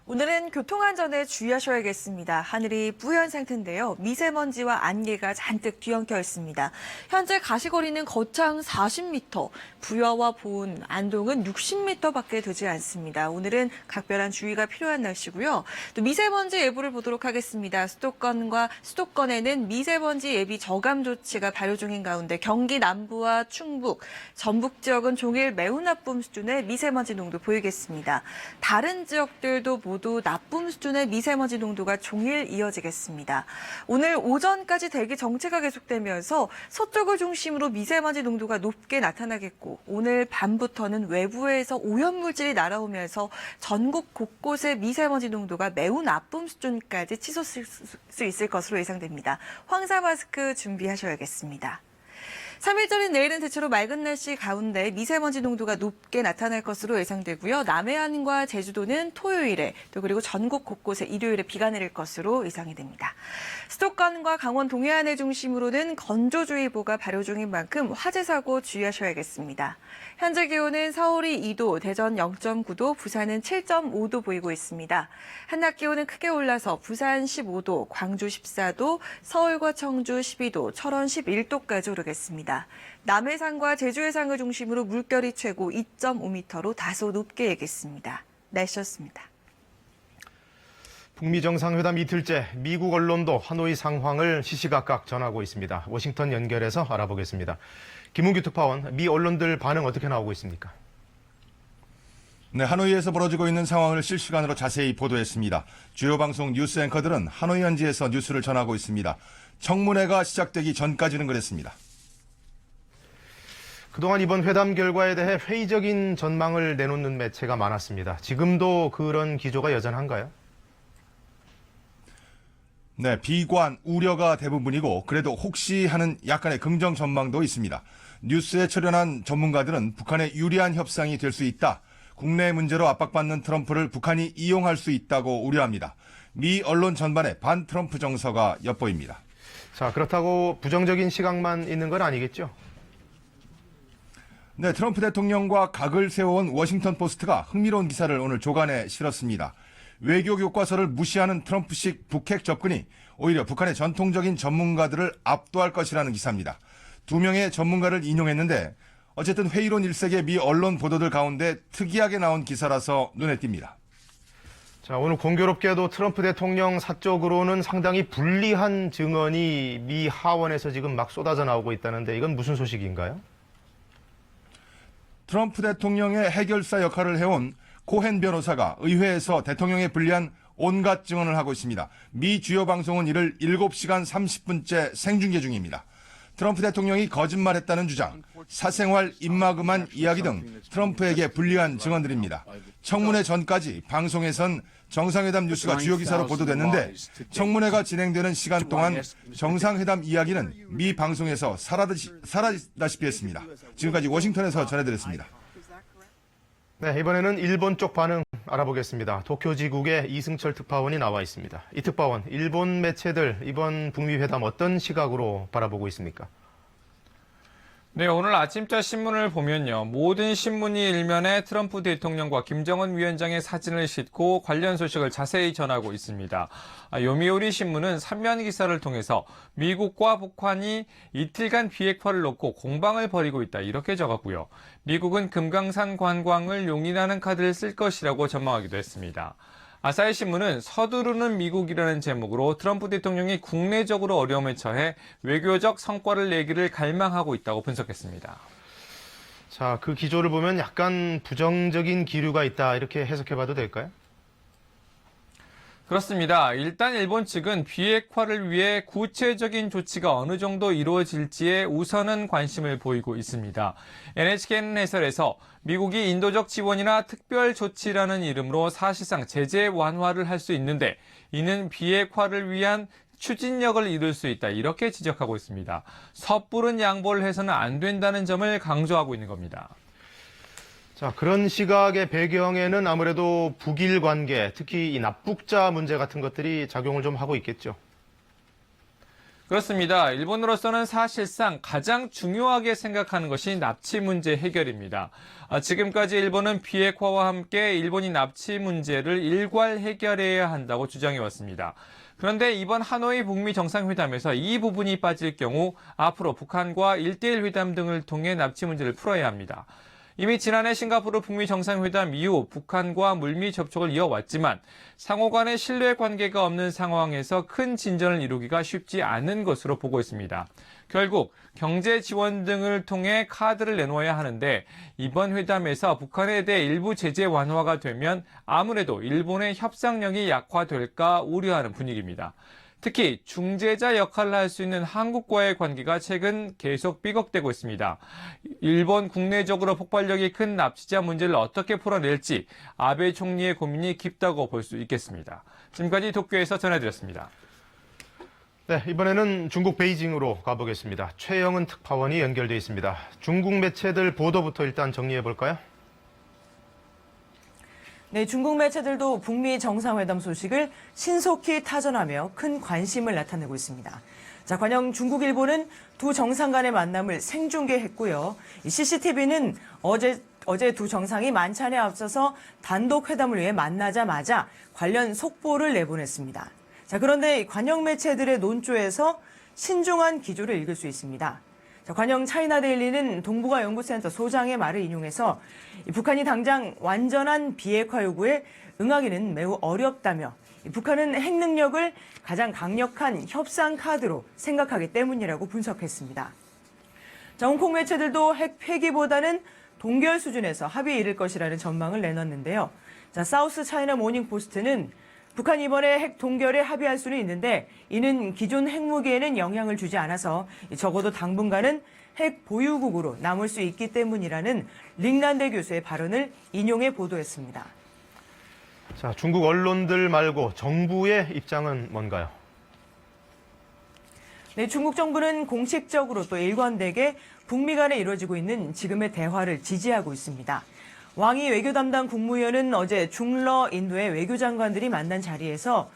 오늘은 교통안전에 주의하셔야겠습니다. 하늘이 뿌연 상태인데요. 미세먼지와 안개가 잔뜩 뒤엉켜 있습니다. 현재 가시거리는 거창 40m, 부여와 보은, 안동은 60m밖에 되지 않습니다. 오늘은 각별한 주의가 필요한 날씨고요. 또 미세먼지 예보를 보도록 하겠습니다. 수도권에는 미세먼지 예비 저감 조치가 발효 중인 가운데 경기 남부와 충북, 전북 지역은 종일 매우 나쁨 수준의 미세먼지 농도 보이겠습니다. 다른 지역들도 모두 나쁨 수준의 미세먼지 농도가 종일 이어지겠습니다. 오늘 오전까지 대기 정체가 계속되면서 서쪽을 중심으로 미세먼지 농도가 높게 나타나겠고 오늘 밤부터는 외부에서 오염물질이 날아오면서 전국 곳곳의 미세먼지 농도가 매우 나쁨 수준까지 치솟을 수 있을 것으로 예상됩니다. 황사 마스크 준비하셔야겠습니다. 3일절인 내일은 대체로 맑은 날씨 가운데 미세먼지 농도가 높게 나타날 것으로 예상되고요. 남해안과 제주도는 토요일에 또 그리고 전국 곳곳에 일요일에 비가 내릴 것으로 예상이 됩니다. 수도권과 강원 동해안을 중심으로는 건조주의보가 발효 중인 만큼 화재 사고 주의하셔야겠습니다. 현재 기온은 서울이 2도, 대전 0.9도, 부산은 7.5도 보이고 있습니다. 한낮 기온은 크게 올라서 부산 15도, 광주 14도, 서울과 청주 12도, 철원 11도까지 오르겠습니다. 남해상과 제주해상을 중심으로 물결이 최고 2.5m로 다소 높게 예겠습니다. 날씨였습니다. 북미 정상회담 이틀째 미국 언론도 하노이 상황을 시시각각 전하고 있습니다. 워싱턴 연결해서 알아보겠습니다. 김은규 특파원, 미 언론들 반응 어떻게 나오고 있습니까? 네, 하노이에서 벌어지고 있는 상황을 실시간으로 자세히 보도했습니다. 주요 방송 뉴스 앵커들은 하노이 현지에서 뉴스를 전하고 있습니다. 청문회가 시작되기 전까지는 그랬습니다. 그동안 이번 회담 결과에 대해 회의적인 전망을 내놓는 매체가 많았습니다. 지금도 그런 기조가 여전한가요? 네, 비관, 우려가 대부분이고 그래도 혹시 하는 약간의 긍정 전망도 있습니다. 뉴스에 출연한 전문가들은 북한에 유리한 협상이 될 수 있다. 국내 문제로 압박받는 트럼프를 북한이 이용할 수 있다고 우려합니다. 미 언론 전반에 반 트럼프 정서가 엿보입니다. 자, 그렇다고 부정적인 시각만 있는 건 아니겠죠? 네, 트럼프 대통령과 각을 세워온 워싱턴 포스트가 흥미로운 기사를 오늘 조간에 실었습니다. 외교 교과서를 무시하는 트럼프식 북핵 접근이 오히려 북한의 전통적인 전문가들을 압도할 것이라는 기사입니다. 2명의 전문가를 인용했는데 어쨌든 회의론 일색의 미 언론 보도들 가운데 특이하게 나온 기사라서 눈에 띕니다. 자, 오늘 공교롭게도 트럼프 대통령 사적으로는 상당히 불리한 증언이 미 하원에서 지금 막 쏟아져 나오고 있다는데 이건 무슨 소식인가요? 트럼프 대통령의 해결사 역할을 해온 코헨 변호사가 의회에서 대통령에 불리한 온갖 증언을 하고 있습니다. 미 주요 방송은 이를 7시간 30분째 생중계 중입니다. 트럼프 대통령이 거짓말했다는 주장, 사생활 입막음한 이야기 등 트럼프에게 불리한 증언들입니다. 청문회 전까지 방송에선 정상회담 뉴스가 주요 기사로 보도됐는데 청문회가 진행되는 시간 동안 정상회담 이야기는 미 방송에서 사라지다시피 했습니다. 지금까지 워싱턴에서 전해드렸습니다. 네, 이번에는 일본 쪽 반응 알아보겠습니다. 도쿄지국의 이승철 특파원이 나와 있습니다. 이 특파원, 일본 매체들 이번 북미 회담 어떤 시각으로 바라보고 있습니까? 네, 오늘 아침자 신문을 보면요. 모든 신문이 일면에 트럼프 대통령과 김정은 위원장의 사진을 싣고 관련 소식을 자세히 전하고 있습니다. 요미우리 신문은 3면 기사를 통해서 미국과 북한이 이틀간 비핵화를 놓고 공방을 벌이고 있다 이렇게 적었고요. 미국은 금강산 관광을 용인하는 카드를 쓸 것이라고 전망하기도 했습니다. 아사히 신문은 서두르는 미국이라는 제목으로 트럼프 대통령이 국내적으로 어려움에 처해 외교적 성과를 내기를 갈망하고 있다고 분석했습니다. 자, 그 기조를 보면 약간 부정적인 기류가 있다 이렇게 해석해봐도 될까요? 그렇습니다. 일단 일본 측은 비핵화를 위해 구체적인 조치가 어느 정도 이루어질지에 우선은 관심을 보이고 있습니다. NHK는 해설에서 미국이 인도적 지원이나 특별 조치라는 이름으로 사실상 제재 완화를 할 수 있는데 이는 비핵화를 위한 추진력을 이룰 수 있다 이렇게 지적하고 있습니다. 섣부른 양보를 해서는 안 된다는 점을 강조하고 있는 겁니다. 자, 그런 시각의 배경에는 아무래도 북일 관계, 특히 이 납북자 문제 같은 것들이 작용을 좀 하고 있겠죠. 그렇습니다. 일본으로서는 사실상 가장 중요하게 생각하는 것이 납치 문제 해결입니다. 지금까지 일본은 비핵화와 함께 일본이 납치 문제를 일괄 해결해야 한다고 주장해왔습니다. 그런데 이번 하노이 북미 정상회담에서 이 부분이 빠질 경우 앞으로 북한과 1대1 회담 등을 통해 납치 문제를 풀어야 합니다. 이미 지난해 싱가포르 북미 정상회담 이후 북한과 물밑 접촉을 이어왔지만 상호 간의 신뢰 관계가 없는 상황에서 큰 진전을 이루기가 쉽지 않은 것으로 보고 있습니다. 결국 경제 지원 등을 통해 카드를 내놓아야 하는데 이번 회담에서 북한에 대해 일부 제재 완화가 되면 아무래도 일본의 협상력이 약화될까 우려하는 분위기입니다. 특히 중재자 역할을 할 수 있는 한국과의 관계가 최근 계속 삐걱대고 있습니다. 일본 국내적으로 폭발력이 큰 납치자 문제를 어떻게 풀어낼지 아베 총리의 고민이 깊다고 볼 수 있겠습니다. 지금까지 도쿄에서 전해드렸습니다. 네, 이번에는 중국 베이징으로 가보겠습니다. 최영은 특파원이 연결돼 있습니다. 중국 매체들 보도부터 일단 정리해 볼까요? 네, 중국 매체들도 북미 정상회담 소식을 신속히 타전하며 큰 관심을 나타내고 있습니다. 자, 관영 중국 일보는 두 정상 간의 만남을 생중계했고요. CCTV는 어제 두 정상이 만찬에 앞서서 단독 회담을 위해 만나자마자 관련 속보를 내보냈습니다. 자, 그런데 관영 매체들의 논조에서 신중한 기조를 읽을 수 있습니다. 자, 관영 차이나데일리는 동북아 연구센터 소장의 말을 인용해서 북한이 당장 완전한 비핵화 요구에 응하기는 매우 어렵다며 북한은 핵 능력을 가장 강력한 협상 카드로 생각하기 때문이라고 분석했습니다. 자, 홍콩 매체들도 핵 폐기보다는 동결 수준에서 합의에 이를 것이라는 전망을 내놨는데요. 자, 사우스 차이나 모닝 포스트는 북한이 이번에 핵 동결에 합의할 수는 있는데 이는 기존 핵무기에는 영향을 주지 않아서 적어도 당분간은 핵 보유국으로 남을 수 있기 때문이라는 링란데 교수의 발언을 인용해 보도했습니다. 자, 중국 언론들 말고 정부의 입장은 뭔가요? 네, 중국 정부는 공식적으로 또 일관되게 북미 간에 이루어지고 있는 지금의 대화를 지지하고 있습니다. 왕이 외교 담당 국무위원은 어제 중러 인도의 외교장관들이 만난 자리에서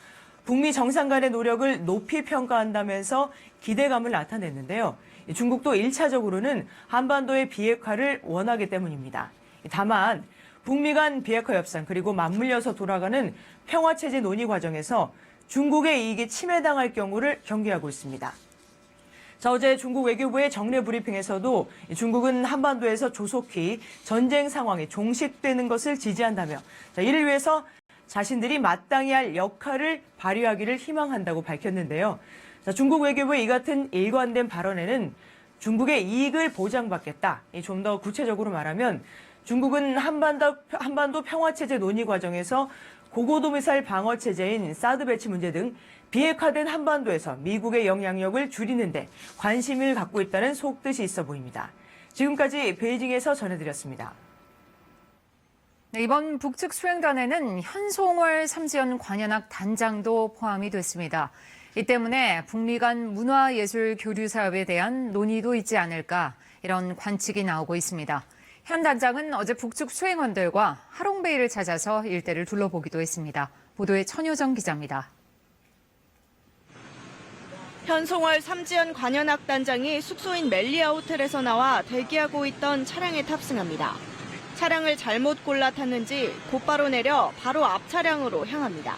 북미 정상 간의 노력을 높이 평가한다면서 기대감을 나타냈는데요. 중국도 1차적으로는 한반도의 비핵화를 원하기 때문입니다. 다만 북미 간 비핵화 협상 그리고 맞물려서 돌아가는 평화체제 논의 과정에서 중국의 이익이 침해당할 경우를 경계하고 있습니다. 자, 어제 중국 외교부의 정례 브리핑에서도 중국은 한반도에서 조속히 전쟁 상황이 종식되는 것을 지지한다며 이를 위해서 자신들이 마땅히 할 역할을 발휘하기를 희망한다고 밝혔는데요. 자, 중국 외교부의 이 같은 일관된 발언에는 중국의 이익을 보장받겠다. 좀 더 구체적으로 말하면 중국은 한반도 평화체제 논의 과정에서 고고도 미사일 방어 체제인 사드 배치 문제 등 비핵화된 한반도에서 미국의 영향력을 줄이는데 관심을 갖고 있다는 속뜻이 있어 보입니다. 지금까지 베이징에서 전해드렸습니다. 네, 이번 북측 수행단에는 현송월 삼지연 관현악 단장도 포함이 됐습니다. 이 때문에 북미 간 문화예술 교류 사업에 대한 논의도 있지 않을까 이런 관측이 나오고 있습니다. 현 단장은 어제 북측 수행원들과 하롱베이를 찾아서 일대를 둘러보기도 했습니다. 보도에 천효정 기자입니다. 현송월 삼지연 관현악단장이 숙소인 멜리아 호텔에서 나와 대기하고 있던 차량에 탑승합니다. 차량을 잘못 골라 탔는지 곧바로 내려 바로 앞 차량으로 향합니다.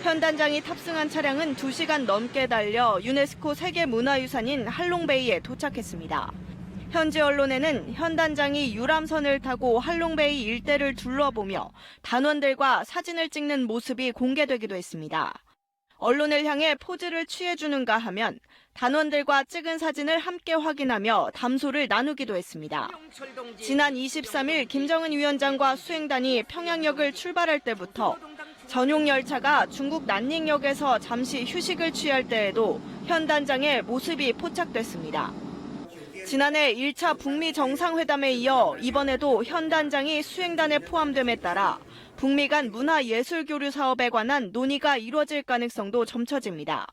현 단장이 탑승한 차량은 2시간 넘게 달려 유네스코 세계문화유산인 할롱베이에 도착했습니다. 현지 언론에는 현 단장이 유람선을 타고 할롱베이 일대를 둘러보며 단원들과 사진을 찍는 모습이 공개되기도 했습니다. 언론을 향해 포즈를 취해주는가 하면 단원들과 찍은 사진을 함께 확인하며 담소를 나누기도 했습니다. 지난 23일 김정은 위원장과 수행단이 평양역을 출발할 때부터 전용 열차가 중국 난닝역에서 잠시 휴식을 취할 때에도 현 단장의 모습이 포착됐습니다. 지난해 1차 북미 정상회담에 이어 이번에도 현 단장이 수행단에 포함됨에 따라 북미 간 문화예술교류 사업에 관한 논의가 이루어질 가능성도 점쳐집니다.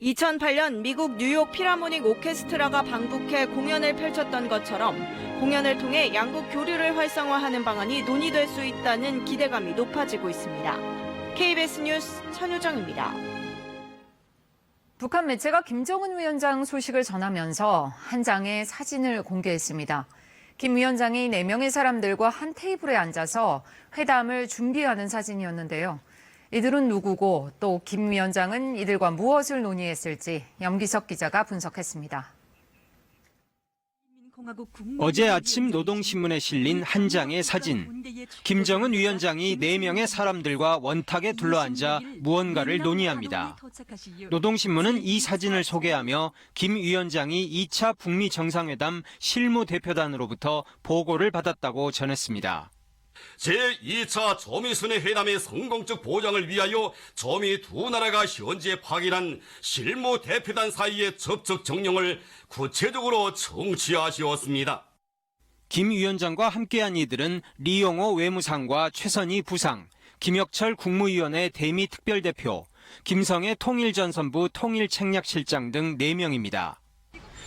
2008년 미국 뉴욕 필하모닉 오케스트라가 방북해 공연을 펼쳤던 것처럼 공연을 통해 양국 교류를 활성화하는 방안이 논의될 수 있다는 기대감이 높아지고 있습니다. KBS 뉴스 천효정입니다. 북한 매체가 김정은 위원장 소식을 전하면서 한 장의 사진을 공개했습니다. 김 위원장이 4명의 사람들과 한 테이블에 앉아서 회담을 준비하는 사진이었는데요. 이들은 누구고 또 김 위원장은 이들과 무엇을 논의했을지 염기석 기자가 분석했습니다. 어제 아침 노동신문에 실린 한 장의 사진. 김정은 위원장이 4명의 사람들과 원탁에 둘러앉아 무언가를 논의합니다. 노동신문은 이 사진을 소개하며 김 위원장이 2차 북미 정상회담 실무대표단으로부터 보고를 받았다고 전했습니다. 제2차 조미순회 회담의 성공적 보장을 위하여 조미 두 나라가 현재 파견한 실무 대표단 사이의 접촉 정령을 구체적으로 청취하시었습니다. 김 위원장과 함께한 이들은 리용호 외무상과 최선희 부상, 김혁철 국무위원회 대미 특별대표, 김성애 통일전선부 통일책략실장 등 4명입니다.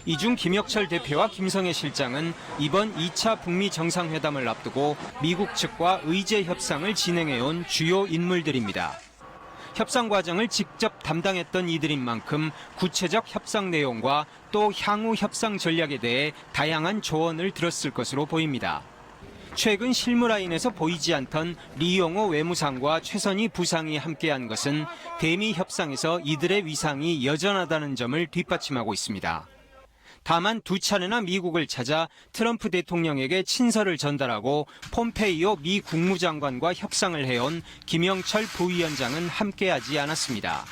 이 중 김혁철 대표와 김성애 실장은 이번 2차 북미 정상회담을 앞두고 미국 측과 의제 협상을 진행해온 주요 인물들입니다. 협상 과정을 직접 담당했던 이들인 만큼 구체적 협상 내용과 또 향후 협상 전략에 대해 다양한 조언을 들었을 것으로 보입니다. 최근 실무라인에서 보이지 않던 리용호 외무상과 최선희 부상이 함께한 것은 대미 협상에서 이들의 위상이 여전하다는 점을 뒷받침하고 있습니다. 다만 2차례나 미국을 찾아 트럼프 대통령에게 친서를 전달하고 폼페이오 미 국무장관과 협상을 해온 김영철 부위원장은 함께하지 않았습니다.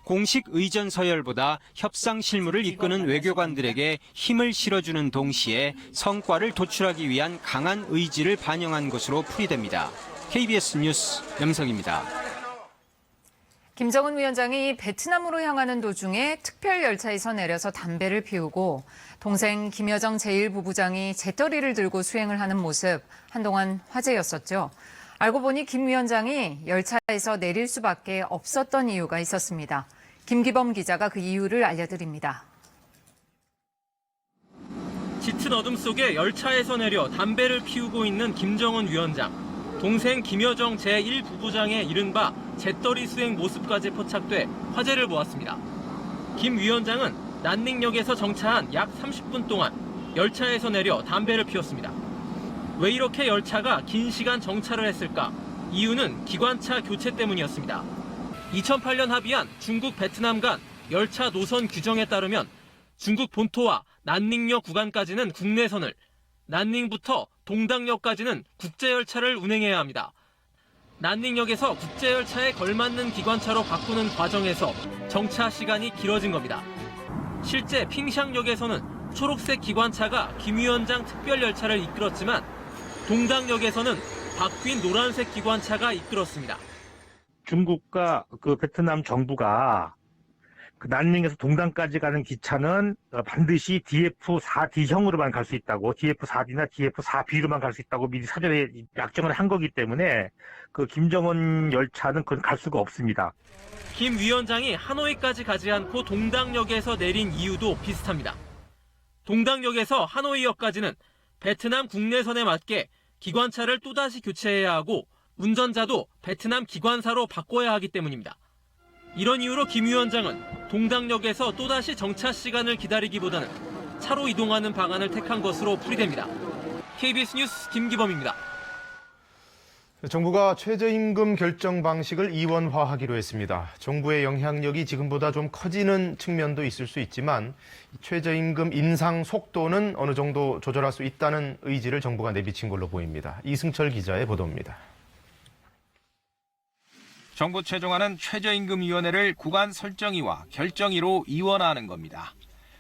공식 의전 서열보다 협상 실무를 이끄는 외교관들에게 힘을 실어주는 동시에 성과를 도출하기 위한 강한 의지를 반영한 것으로 풀이됩니다. KBS 뉴스 염석입니다. 김정은 위원장이 베트남으로 향하는 도중에 특별 열차에서 내려서 담배를 피우고 동생 김여정 제1부부장이 재떨이를 들고 수행을 하는 모습 한동안 화제였었죠. 알고 보니 김 위원장이 열차에서 내릴 수밖에 없었던 이유가 있었습니다. 김기범 기자가 그 이유를 알려드립니다. 짙은 어둠 속에 열차에서 내려 담배를 피우고 있는 김정은 위원장. 동생 김여정 제1부부장의 이른바 재떨이 수행 모습까지 포착돼 화제를 모았습니다. 김 위원장은 난닝역에서 정차한 약 30분 동안 열차에서 내려 담배를 피웠습니다. 왜 이렇게 열차가 긴 시간 정차를 했을까? 이유는 기관차 교체 때문이었습니다. 2008년 합의한 중국 베트남 간 열차 노선 규정에 따르면 중국 본토와 난닝역 구간까지는 국내선을, 난닝부터 동당역까지는 국제열차를 운행해야 합니다. 난닝역에서 국제열차에 걸맞는 기관차로 바꾸는 과정에서 정차 시간이 길어진 겁니다. 실제 핑샹역에서는 초록색 기관차가 김 위원장 특별열차를 이끌었지만 동당역에서는 바뀐 노란색 기관차가 이끌었습니다. 중국과 그 베트남 정부가 그 난닝에서 동당까지 가는 기차는 반드시 DF4D형으로만 갈 수 있다고, DF4D나 DF4B로만 갈 수 있다고 미리 사전에 약정을 한 거기 때문에 그 김정은 열차는 그건 갈 수가 없습니다. 김 위원장이 하노이까지 가지 않고 동당역에서 내린 이유도 비슷합니다. 동당역에서 하노이역까지는 베트남 국내선에 맞게 기관차를 또다시 교체해야 하고 운전자도 베트남 기관사로 바꿔야 하기 때문입니다. 이런 이유로 김 위원장은 동당역에서 또다시 정차 시간을 기다리기보다는 차로 이동하는 방안을 택한 것으로 풀이됩니다. KBS 뉴스 김기범입니다. 정부가 최저임금 결정 방식을 이원화하기로 했습니다. 정부의 영향력이 지금보다 좀 커지는 측면도 있을 수 있지만 최저임금 인상 속도는 어느 정도 조절할 수 있다는 의지를 정부가 내비친 걸로 보입니다. 이승철 기자의 보도입니다. 정부 최종안은 최저임금위원회를 구간 설정위와 결정위로 이원화하는 겁니다.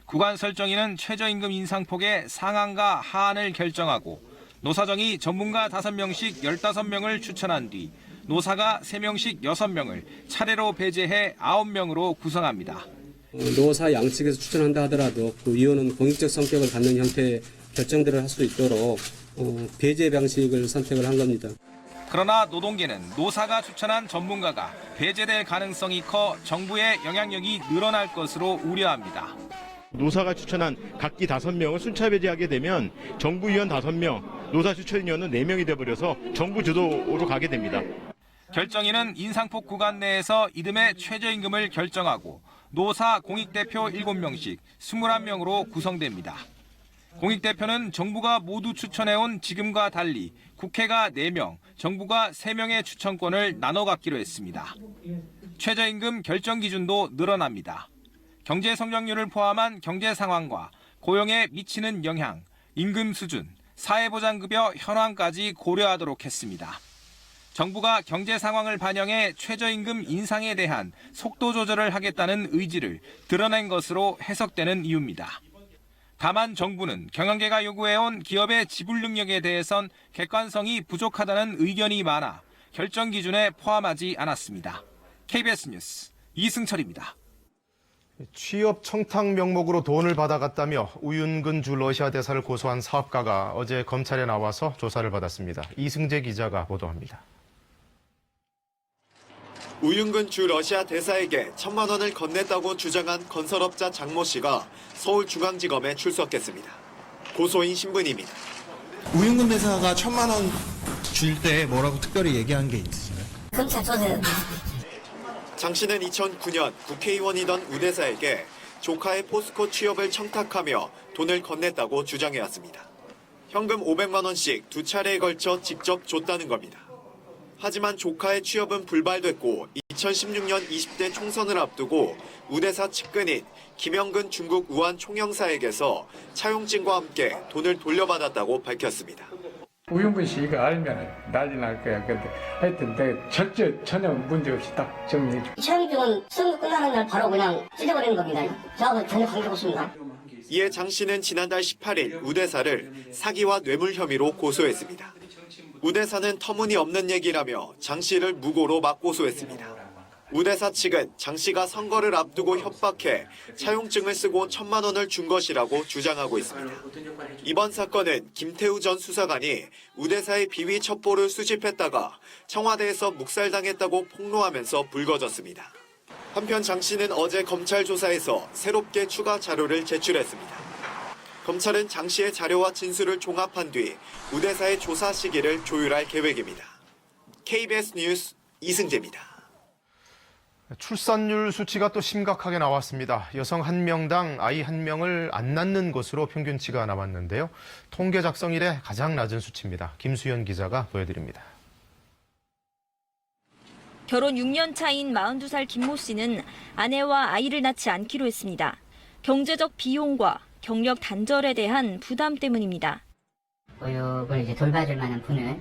구간 설정위는 최저임금 인상폭의 상한과 하한을 결정하고 노사정이 전문가 5명씩 15명을 추천한 뒤 노사가 3명씩 6명을 차례로 배제해 9명으로 구성합니다. 노사 양측에서 추천한다 하더라도 그 위원은 공익적 성격을 갖는 형태의 결정들을 할 수 있도록 배제 방식을 선택을 한 겁니다. 그러나 노동계는 노사가 추천한 전문가가 배제될 가능성이 커 정부의 영향력이 늘어날 것으로 우려합니다. 노사가 추천한 각기 5명을 순차 배제하게 되면 정부위원 5명, 노사 추천위원은 4명이 돼버려서 정부 주도로 가게 됩니다. 결정위는 인상폭 구간 내에서 이듬해 최저임금을 결정하고 노사 공익대표 7명씩 21명으로 구성됩니다. 공익대표는 정부가 모두 추천해온 지금과 달리 국회가 4명, 정부가 3명의 추천권을 나눠 갖기로 했습니다. 최저임금 결정 기준도 늘어납니다. 경제 성장률을 포함한 경제 상황과 고용에 미치는 영향, 임금 수준, 사회보장급여 현황까지 고려하도록 했습니다. 정부가 경제 상황을 반영해 최저임금 인상에 대한 속도 조절을 하겠다는 의지를 드러낸 것으로 해석되는 이유입니다. 다만 정부는 경영계가 요구해온 기업의 지불 능력에 대해선 객관성이 부족하다는 의견이 많아 결정 기준에 포함하지 않았습니다. KBS 뉴스 이승철입니다. 취업 청탁 명목으로 돈을 받아갔다며 우윤근 주 러시아 대사를 고소한 사업가가 어제 검찰에 나와서 조사를 받았습니다. 이승재 기자가 보도합니다. 우윤근 주 러시아 대사에게 1,000만 원을 건넸다고 주장한 건설업자 장모 씨가 서울중앙지검에 출석했습니다. 고소인 신분입니다. 우윤근 대사가 1,000만 원 줄 때 뭐라고 특별히 얘기한 게 있으신가요? 검찰 조사요. 장 씨는 2009년 국회의원이던 우 대사에게 조카의 포스코 취업을 청탁하며 돈을 건넸다고 주장해왔습니다. 현금 500만 원씩 2차례에 걸쳐 직접 줬다는 겁니다. 하지만 조카의 취업은 불발됐고 2016년 20대 총선을 앞두고 우 대사 측근인 김영근 중국 우한 총영사에게서 차용증과 함께 돈을 돌려받았다고 밝혔습니다. 우윤근 씨가 알면 난리 날 거야. 근데 하여튼 내가 전혀 문제 없이 딱 정리해 줘. 차용증은 선거 끝나는 날 바로 그냥 찢어버리는 겁니다. 저하고 전혀 관계없습니다. 이에 장 씨는 지난달 18일 우 대사를 사기와 뇌물 혐의로 고소했습니다. 우 대사는 터무니없는 얘기라며 장 씨를 무고로 맞고소했습니다. 우 대사 측은 장 씨가 선거를 앞두고 협박해 차용증을 쓰고 1,000만 원을 준 것이라고 주장하고 있습니다. 이번 사건은 김태우 전 수사관이 우 대사의 비위 첩보를 수집했다가 청와대에서 묵살당했다고 폭로하면서 불거졌습니다. 한편 장 씨는 어제 검찰 조사에서 새롭게 추가 자료를 제출했습니다. 검찰은 장 씨의 자료와 진술을 종합한 뒤 우 대사의 조사 시기를 조율할 계획입니다. KBS 뉴스 이승재입니다. 출산율 수치가 또 심각하게 나왔습니다. 여성 1명당 아이 1명을 안 낳는 것으로 평균치가 나왔는데요. 통계 작성 이래 가장 낮은 수치입니다. 김수현 기자가 보여드립니다. 결혼 6년 차인 42살 김모 씨는 아내와 아이를 낳지 않기로 했습니다. 경제적 비용과 경력 단절에 대한 부담 때문입니다. 보육을 이제 돌봐줄 만한 분을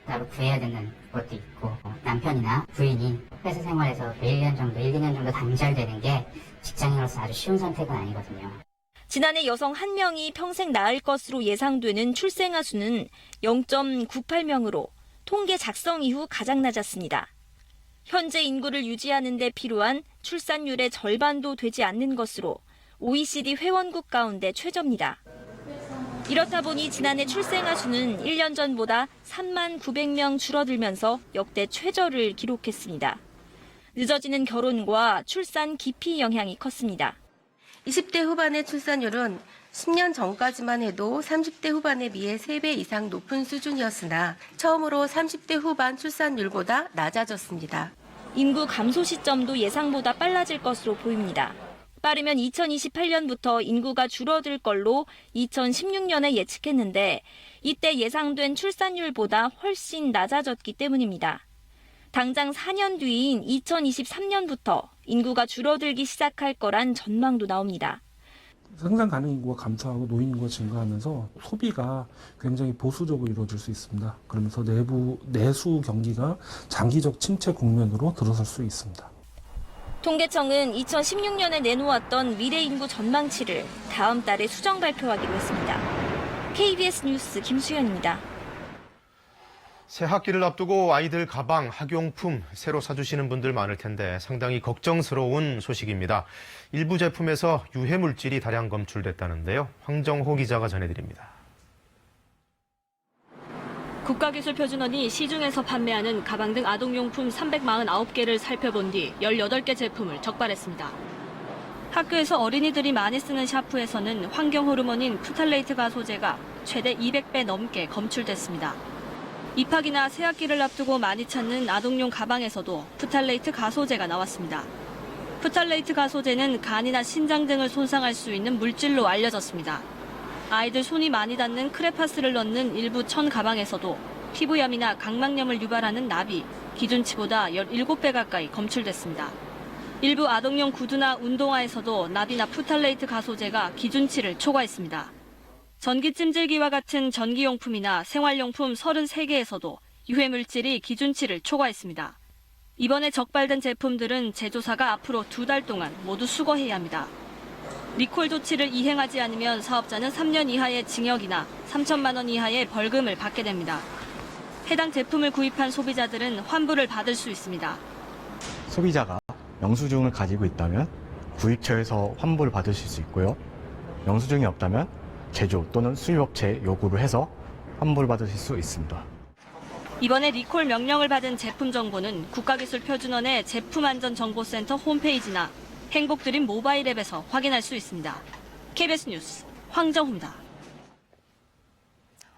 따로 구해야 되는 것도 있고 남편이나 부인이 회사 생활에서 1년 정도, 1, 2년 정도 단절되는 게 직장인으로서 아주 쉬운 선택은 아니거든요. 지난해 여성 1명이 평생 낳을 것으로 예상되는 출생아 수는 0.98명으로 통계 작성 이후 가장 낮았습니다. 현재 인구를 유지하는 데 필요한 출산율의 절반도 되지 않는 것으로 OECD 회원국 가운데 최저입니다. 이렇다 보니 지난해 출생아 수는 1년 전보다 3만 900명 줄어들면서 역대 최저를 기록했습니다. 늦어지는 결혼과 출산 기피 영향이 컸습니다. 20대 후반의 출산율은 10년 전까지만 해도 30대 후반에 비해 3배 이상 높은 수준이었으나 처음으로 30대 후반 출산율보다 낮아졌습니다. 인구 감소 시점도 예상보다 빨라질 것으로 보입니다. 빠르면 2028년부터 인구가 줄어들 걸로 2016년에 예측했는데 이때 예상된 출산율보다 훨씬 낮아졌기 때문입니다. 당장 4년 뒤인 2023년부터 인구가 줄어들기 시작할 거란 전망도 나옵니다. 생산 가능 인구가 감소하고 노인 인구가 증가하면서 소비가 굉장히 보수적으로 이루어질 수 있습니다. 그러면서 내수 경기가 장기적 침체 국면으로 들어설 수 있습니다. 통계청은 2016년에 내놓았던 미래 인구 전망치를 다음 달에 수정 발표하기로 했습니다. KBS 뉴스 김수현입니다. 새 학기를 앞두고 아이들 가방, 학용품 새로 사주시는 분들 많을 텐데 상당히 걱정스러운 소식입니다. 일부 제품에서 유해 물질이 다량 검출됐다는데요. 황정호 기자가 전해드립니다. 국가기술표준원이 시중에서 판매하는 가방 등 아동용품 349개를 살펴본 뒤 18개 제품을 적발했습니다. 학교에서 어린이들이 많이 쓰는 샤프에서는 환경호르몬인 프탈레이트가 소재가 최대 200배 넘게 검출됐습니다. 입학이나 새학기를 앞두고 많이 찾는 아동용 가방에서도 프탈레이트 가소제가 나왔습니다. 프탈레이트 가소제는 간이나 신장 등을 손상할 수 있는 물질로 알려졌습니다. 아이들 손이 많이 닿는 크레파스를 넣는 일부 천 가방에서도 피부염이나 각막염을 유발하는 납이 기준치보다 17배 가까이 검출됐습니다. 일부 아동용 구두나 운동화에서도 납이나 프탈레이트 가소제가 기준치를 초과했습니다. 전기 찜질기와 같은 전기용품이나 생활용품 33개에서도 유해물질이 기준치를 초과했습니다. 이번에 적발된 제품들은 제조사가 앞으로 2달 동안 모두 수거해야 합니다. 리콜 조치를 이행하지 않으면 사업자는 3년 이하의 징역이나 3천만 원 이하의 벌금을 받게 됩니다. 해당 제품을 구입한 소비자들은 환불을 받을 수 있습니다. 소비자가 영수증을 가지고 있다면 구입처에서 환불을 받으실 수 있고요. 영수증이 없다면 제조 또는 수입업체에 요구를 해서 환불받으실 수 있습니다. 이번에 리콜 명령을 받은 제품 정보는 국가기술표준원의 제품안전정보센터 홈페이지나 행복드림 모바일 앱에서 확인할 수 있습니다. KBS 뉴스 황정호입니다.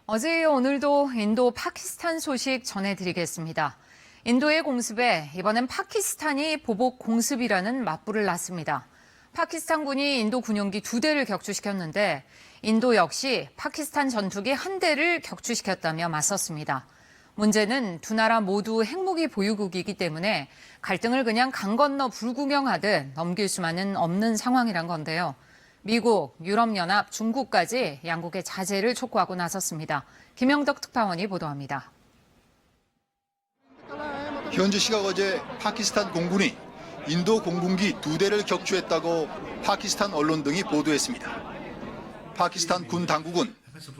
어제 오늘도 인도 파키스탄 소식 전해드리겠습니다. 인도의 공습에 이번엔 파키스탄이 보복 공습이라는 맞불을 놨습니다. 파키스탄군이 인도 군용기 2대를 격추시켰는데 인도 역시 파키스탄 전투기 1대를 격추시켰다며 맞섰습니다. 문제는 두 나라 모두 핵무기 보유국이기 때문에 갈등을 그냥 강 건너 불구경하듯 넘길 수만은 없는 상황이란 건데요. 미국, 유럽연합, 중국까지 양국의 자제를 촉구하고 나섰습니다. 김영덕 특파원이 보도합니다. 현지 시각 어제 파키스탄 공군이 인도 공군기 2대를 격추했다고 파키스탄 언론 등이 보도했습니다. 파키스탄 군 당국은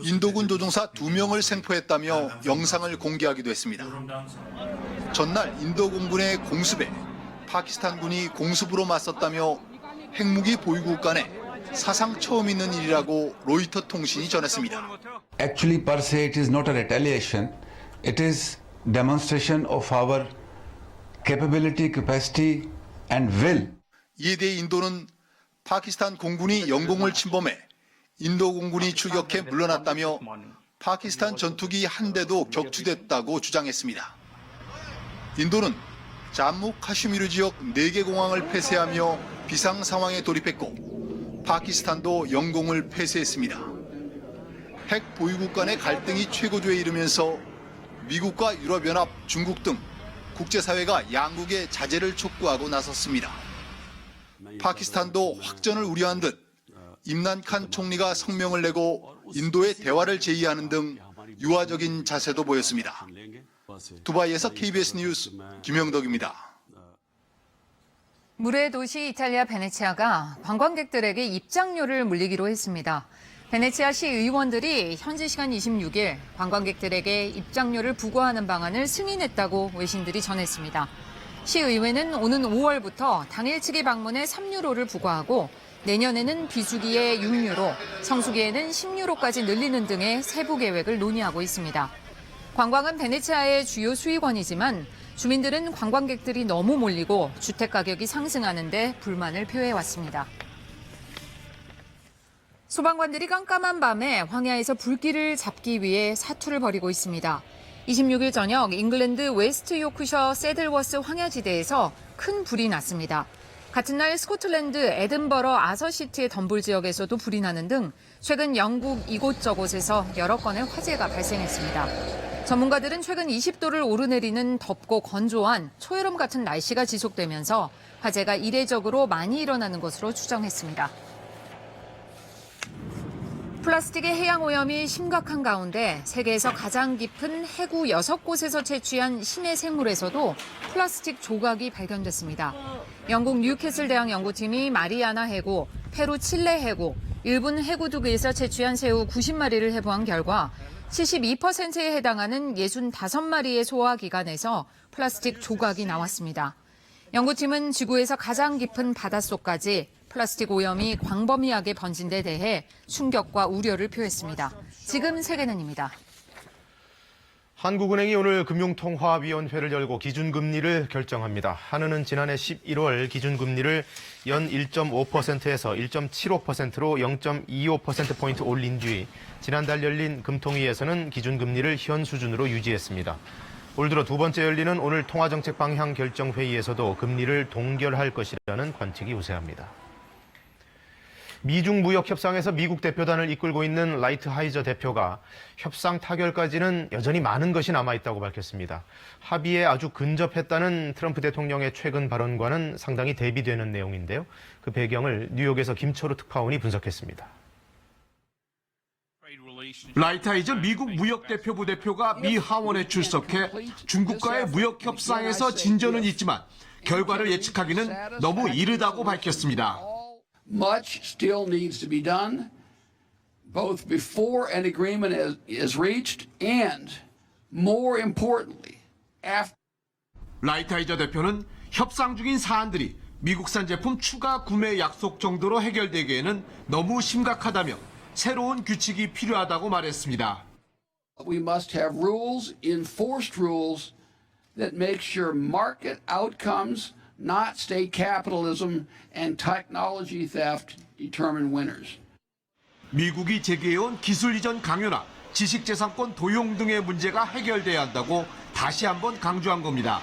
인도군 조종사 2명을 생포했다며 영상을 공개하기도 했습니다. 전날 인도 공군의 공습에 파키스탄군이 공습으로 맞섰다며 핵무기 보유국 간에 사상 처음 있는 일이라고 로이터 통신이 전했습니다. Actually, per se, it is not a retaliation. It is demonstration of our capability, capacity, and will. 이에 대해 인도는 파키스탄 공군이 영공을 침범해 인도 공군이 출격해 물러났다며 파키스탄 전투기 1대도 격추됐다고 주장했습니다. 인도는 잠무 카슈미르 지역 4개 공항을 폐쇄하며 비상 상황에 돌입했고 파키스탄도 영공을 폐쇄했습니다. 핵 보유국 간의 갈등이 최고조에 이르면서 미국과 유럽연합, 중국 등 국제사회가 양국의 자제를 촉구하고 나섰습니다. 파키스탄도 확전을 우려한 듯 임란 칸 총리가 성명을 내고 인도의 대화를 제의하는 등 유화적인 자세도 보였습니다. 두바이에서 KBS 뉴스 김영덕입니다. 물의 도시 이탈리아 베네치아가 관광객들에게 입장료를 물리기로 했습니다. 베네치아시 의원들이 현지 시간 26일 관광객들에게 입장료를 부과하는 방안을 승인했다고 외신들이 전했습니다. 시의회는 오는 5월부터 당일치기 방문에 3유로를 부과하고 내년에는 비수기에 6유로, 성수기에는 10유로까지 늘리는 등의 세부 계획을 논의하고 있습니다. 관광은 베네치아의 주요 수익원이지만 주민들은 관광객들이 너무 몰리고 주택 가격이 상승하는데 불만을 표해왔습니다. 소방관들이 깜깜한 밤에 황야에서 불길을 잡기 위해 사투를 벌이고 있습니다. 26일 저녁 잉글랜드 웨스트 요크셔 세들워스 황야지대에서 큰 불이 났습니다. 같은 날 스코틀랜드 에든버러 아서시티의 덤불 지역에서도 불이 나는 등 최근 영국 이곳저곳에서 여러 건의 화재가 발생했습니다. 전문가들은 최근 20도를 오르내리는 덥고 건조한 초여름 같은 날씨가 지속되면서 화재가 이례적으로 많이 일어나는 것으로 추정했습니다. 플라스틱의 해양 오염이 심각한 가운데 세계에서 가장 깊은 해구 6곳에서 채취한 심해 생물에서도 플라스틱 조각이 발견됐습니다. 영국 뉴캐슬 대학 연구팀이 마리아나 해구, 페루 칠레 해구, 일본 해구 2개에서 채취한 새우 90마리를 해부한 결과 72%에 해당하는 65마리의 소화기관에서 플라스틱 조각이 나왔습니다. 연구팀은 지구에서 가장 깊은 바닷속까지 플라스틱 오염이 광범위하게 번진 데 대해 충격과 우려를 표했습니다. 지금 세계는입니다. 한국은행이 오늘 금융통화위원회를 열고 기준금리를 결정합니다. 한은은 지난해 11월 기준금리를 연 1.5%에서 1.75%로 0.25%포인트 올린 뒤 지난달 열린 금통위에서는 기준금리를 현 수준으로 유지했습니다. 올 들어 두 번째 열리는 오늘 통화정책 방향 결정 회의에서도 금리를 동결할 것이라는 관측이 우세합니다. 미중 무역 협상에서 미국 대표단을 이끌고 있는 라이트하이저 대표가 협상 타결까지는 여전히 많은 것이 남아있다고 밝혔습니다. 합의에 아주 근접했다는 트럼프 대통령의 최근 발언과는 상당히 대비되는 내용인데요. 그 배경을 뉴욕에서 김철우 특파원이 분석했습니다. 라이트하이저 미국 무역대표부 대표가 미 하원에 출석해 중국과의 무역 협상에서 진전은 있지만 결과를 예측하기는 너무 이르다고 밝혔습니다. Much still needs to be done, both before an agreement is reached and, more importantly, after. 라이트하이저 대표는 협상 중인 사안들이 미국산 제품 추가 구매 약속 정도로 해결되기에는 너무 심각하다며 새로운 규칙이 필요하다고 말했습니다. We must have rules, enforced rules, that make sure market outcomes, not state capitalism and technology theft determine winners. 미국이 제기해온 기술 이전 강요나 지식재산권 도용 등의 문제가 해결돼야 한다고 다시 한번 강조한 겁니다.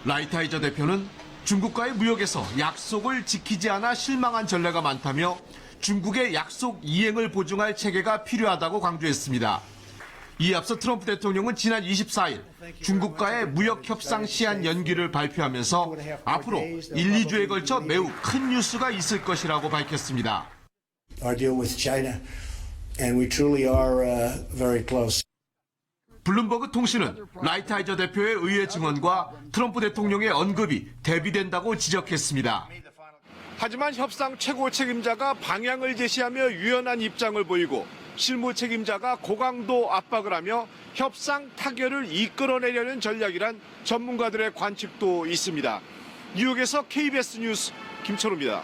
라이트하이저 대표는 중국과의 무역에서 약속을 지키지 않아 실망한 전례가 많다며 중국의 약속 이행을 보증할 체계가 필요하다고 강조했습니다. 이에 앞서 트럼프 대통령은 지난 24일 중국과의 무역 협상 시한 연기를 발표하면서 앞으로 1, 2주에 걸쳐 매우 큰 뉴스가 있을 것이라고 밝혔습니다. Our deal with China, and we truly are very close. 블룸버그 통신은 라이트하이저 대표의 의회 증언과 트럼프 대통령의 언급이 대비된다고 지적했습니다. 하지만 협상 최고 책임자가 방향을 제시하며 유연한 입장을 보이고 실무 책임자가 고강도 압박을 하며 협상 타결을 이끌어내려는 전략이란 전문가들의 관측도 있습니다. 뉴욕에서 KBS 뉴스 김철우입니다.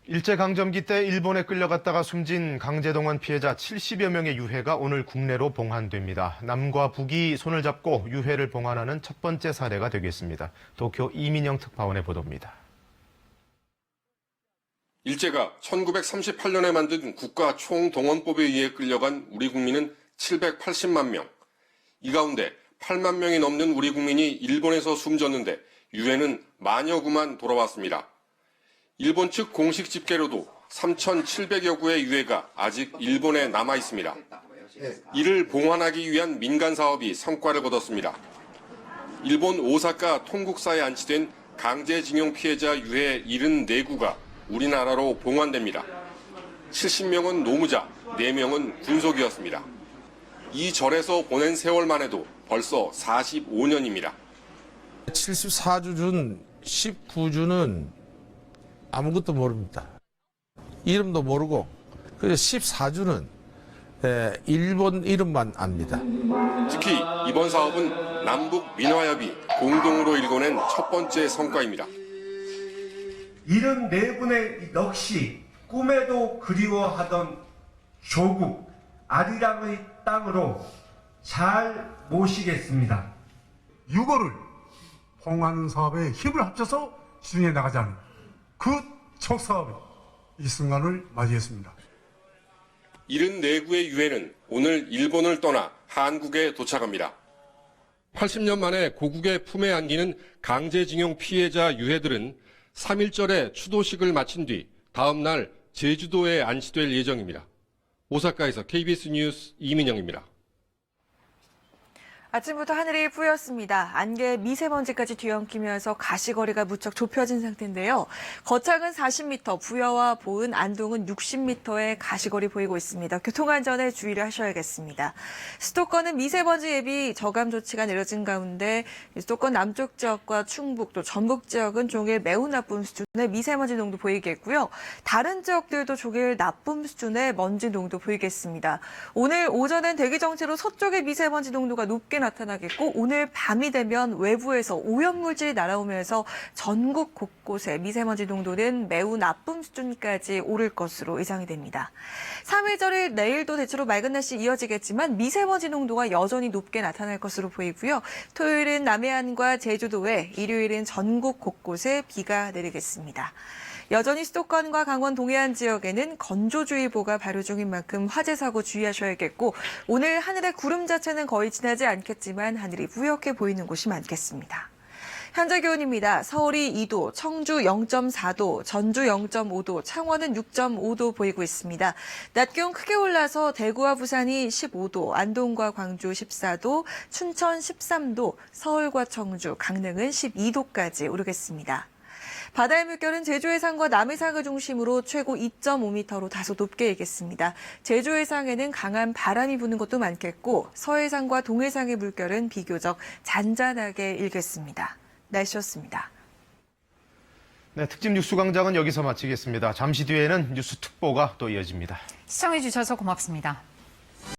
일제강점기 때 일본에 끌려갔다가 숨진 강제동원 피해자 70여 명의 유해가 오늘 국내로 봉환됩니다. 남과 북이 손을 잡고 유해를 봉환하는 첫 번째 사례가 되겠습니다. 도쿄 이민영 특파원의 보도입니다. 일제가 1938년에 만든 국가 총동원법에 의해 끌려간 우리 국민은 780만 명. 이 가운데 8만 명이 넘는 우리 국민이 일본에서 숨졌는데 유해는 만여 구만 돌아왔습니다. 일본 측 공식 집계로도 3,700여 구의 유해가 아직 일본에 남아 있습니다. 이를 봉환하기 위한 민간 사업이 성과를 거뒀습니다. 일본 오사카 통국사에 안치된 강제징용 피해자 유해 74구가 우리나라로 봉환됩니다. 70명은 노무자, 4명은 군속이었습니다. 이 절에서 보낸 세월만 해도 벌써 45년입니다. 74주 중 19주는 아무것도 모릅니다. 이름도 모르고 그래서 14주는 일본 이름만 압니다. 특히 이번 사업은 남북 민화협이 공동으로 일궈낸 첫 번째 성과입니다. 74분의 넋이 꿈에도 그리워하던 조국 아리랑의 땅으로 잘 모시겠습니다. 유고를 봉하는 사업에 힘을 합쳐서 진행해 나가자는 그 척사업에 이 순간을 맞이했습니다. 74구의 유해는 오늘 일본을 떠나 한국에 도착합니다. 80년 만에 고국의 품에 안기는 강제징용 피해자 유해들은 3일절에 추도식을 마친 뒤 다음 날 제주도에 안치될 예정입니다. 오사카에서 KBS 뉴스 이민영입니다. 아침부터 하늘이 뿌였습니다. 안개에 미세먼지까지 뒤엉키면서 가시거리가 무척 좁혀진 상태인데요. 거창은 40m, 부여와 보은, 안동은 60m의 가시거리 보이고 있습니다. 교통안전에 주의를 하셔야겠습니다. 수도권은 미세먼지 예비 저감 조치가 내려진 가운데 수도권 남쪽 지역과 충북 또 전북 지역은 종일 매우 나쁨 수준의 미세먼지 농도 보이겠고요. 다른 지역들도 종일 나쁨 수준의 먼지 농도 보이겠습니다. 오늘 오전엔 대기 정체로 서쪽의 미세먼지 농도가 높게 나타나겠고 오늘 밤이 되면 외부에서 오염물질이 날아오면서 전국 곳곳에 미세먼지 농도는 매우 나쁨 수준까지 오를 것으로 예상이 됩니다. 3일절일 내일도 대체로 맑은 날씨 이어지겠지만 미세먼지 농도가 여전히 높게 나타날 것으로 보이고요. 토요일은 남해안과 제주도에, 일요일은 전국 곳곳에 비가 내리겠습니다. 여전히 수도권과 강원 동해안 지역에는 건조주의보가 발효 중인 만큼 화재 사고 주의하셔야겠고 오늘 하늘의 구름 자체는 거의 지나지 않겠지만 하늘이 뿌옇게 보이는 곳이 많겠습니다. 현재 기온입니다. 서울이 2도, 청주 0.4도, 전주 0.5도, 창원은 6.5도 보이고 있습니다. 낮 기온 크게 올라서 대구와 부산이 15도, 안동과 광주 14도, 춘천 13도, 서울과 청주, 강릉은 12도까지 오르겠습니다. 바다의 물결은 제주 해상과 남해상을 중심으로 최고 2.5m로 다소 높게 일겠습니다. 제주 해상에는 강한 바람이 부는 곳도 많겠고 서해상과 동해상의 물결은 비교적 잔잔하게 일겠습니다. 날씨였습니다. 네, 특집 뉴스 광장은 여기서 마치겠습니다. 잠시 뒤에는 뉴스 특보가 또 이어집니다. 시청해주셔서 고맙습니다.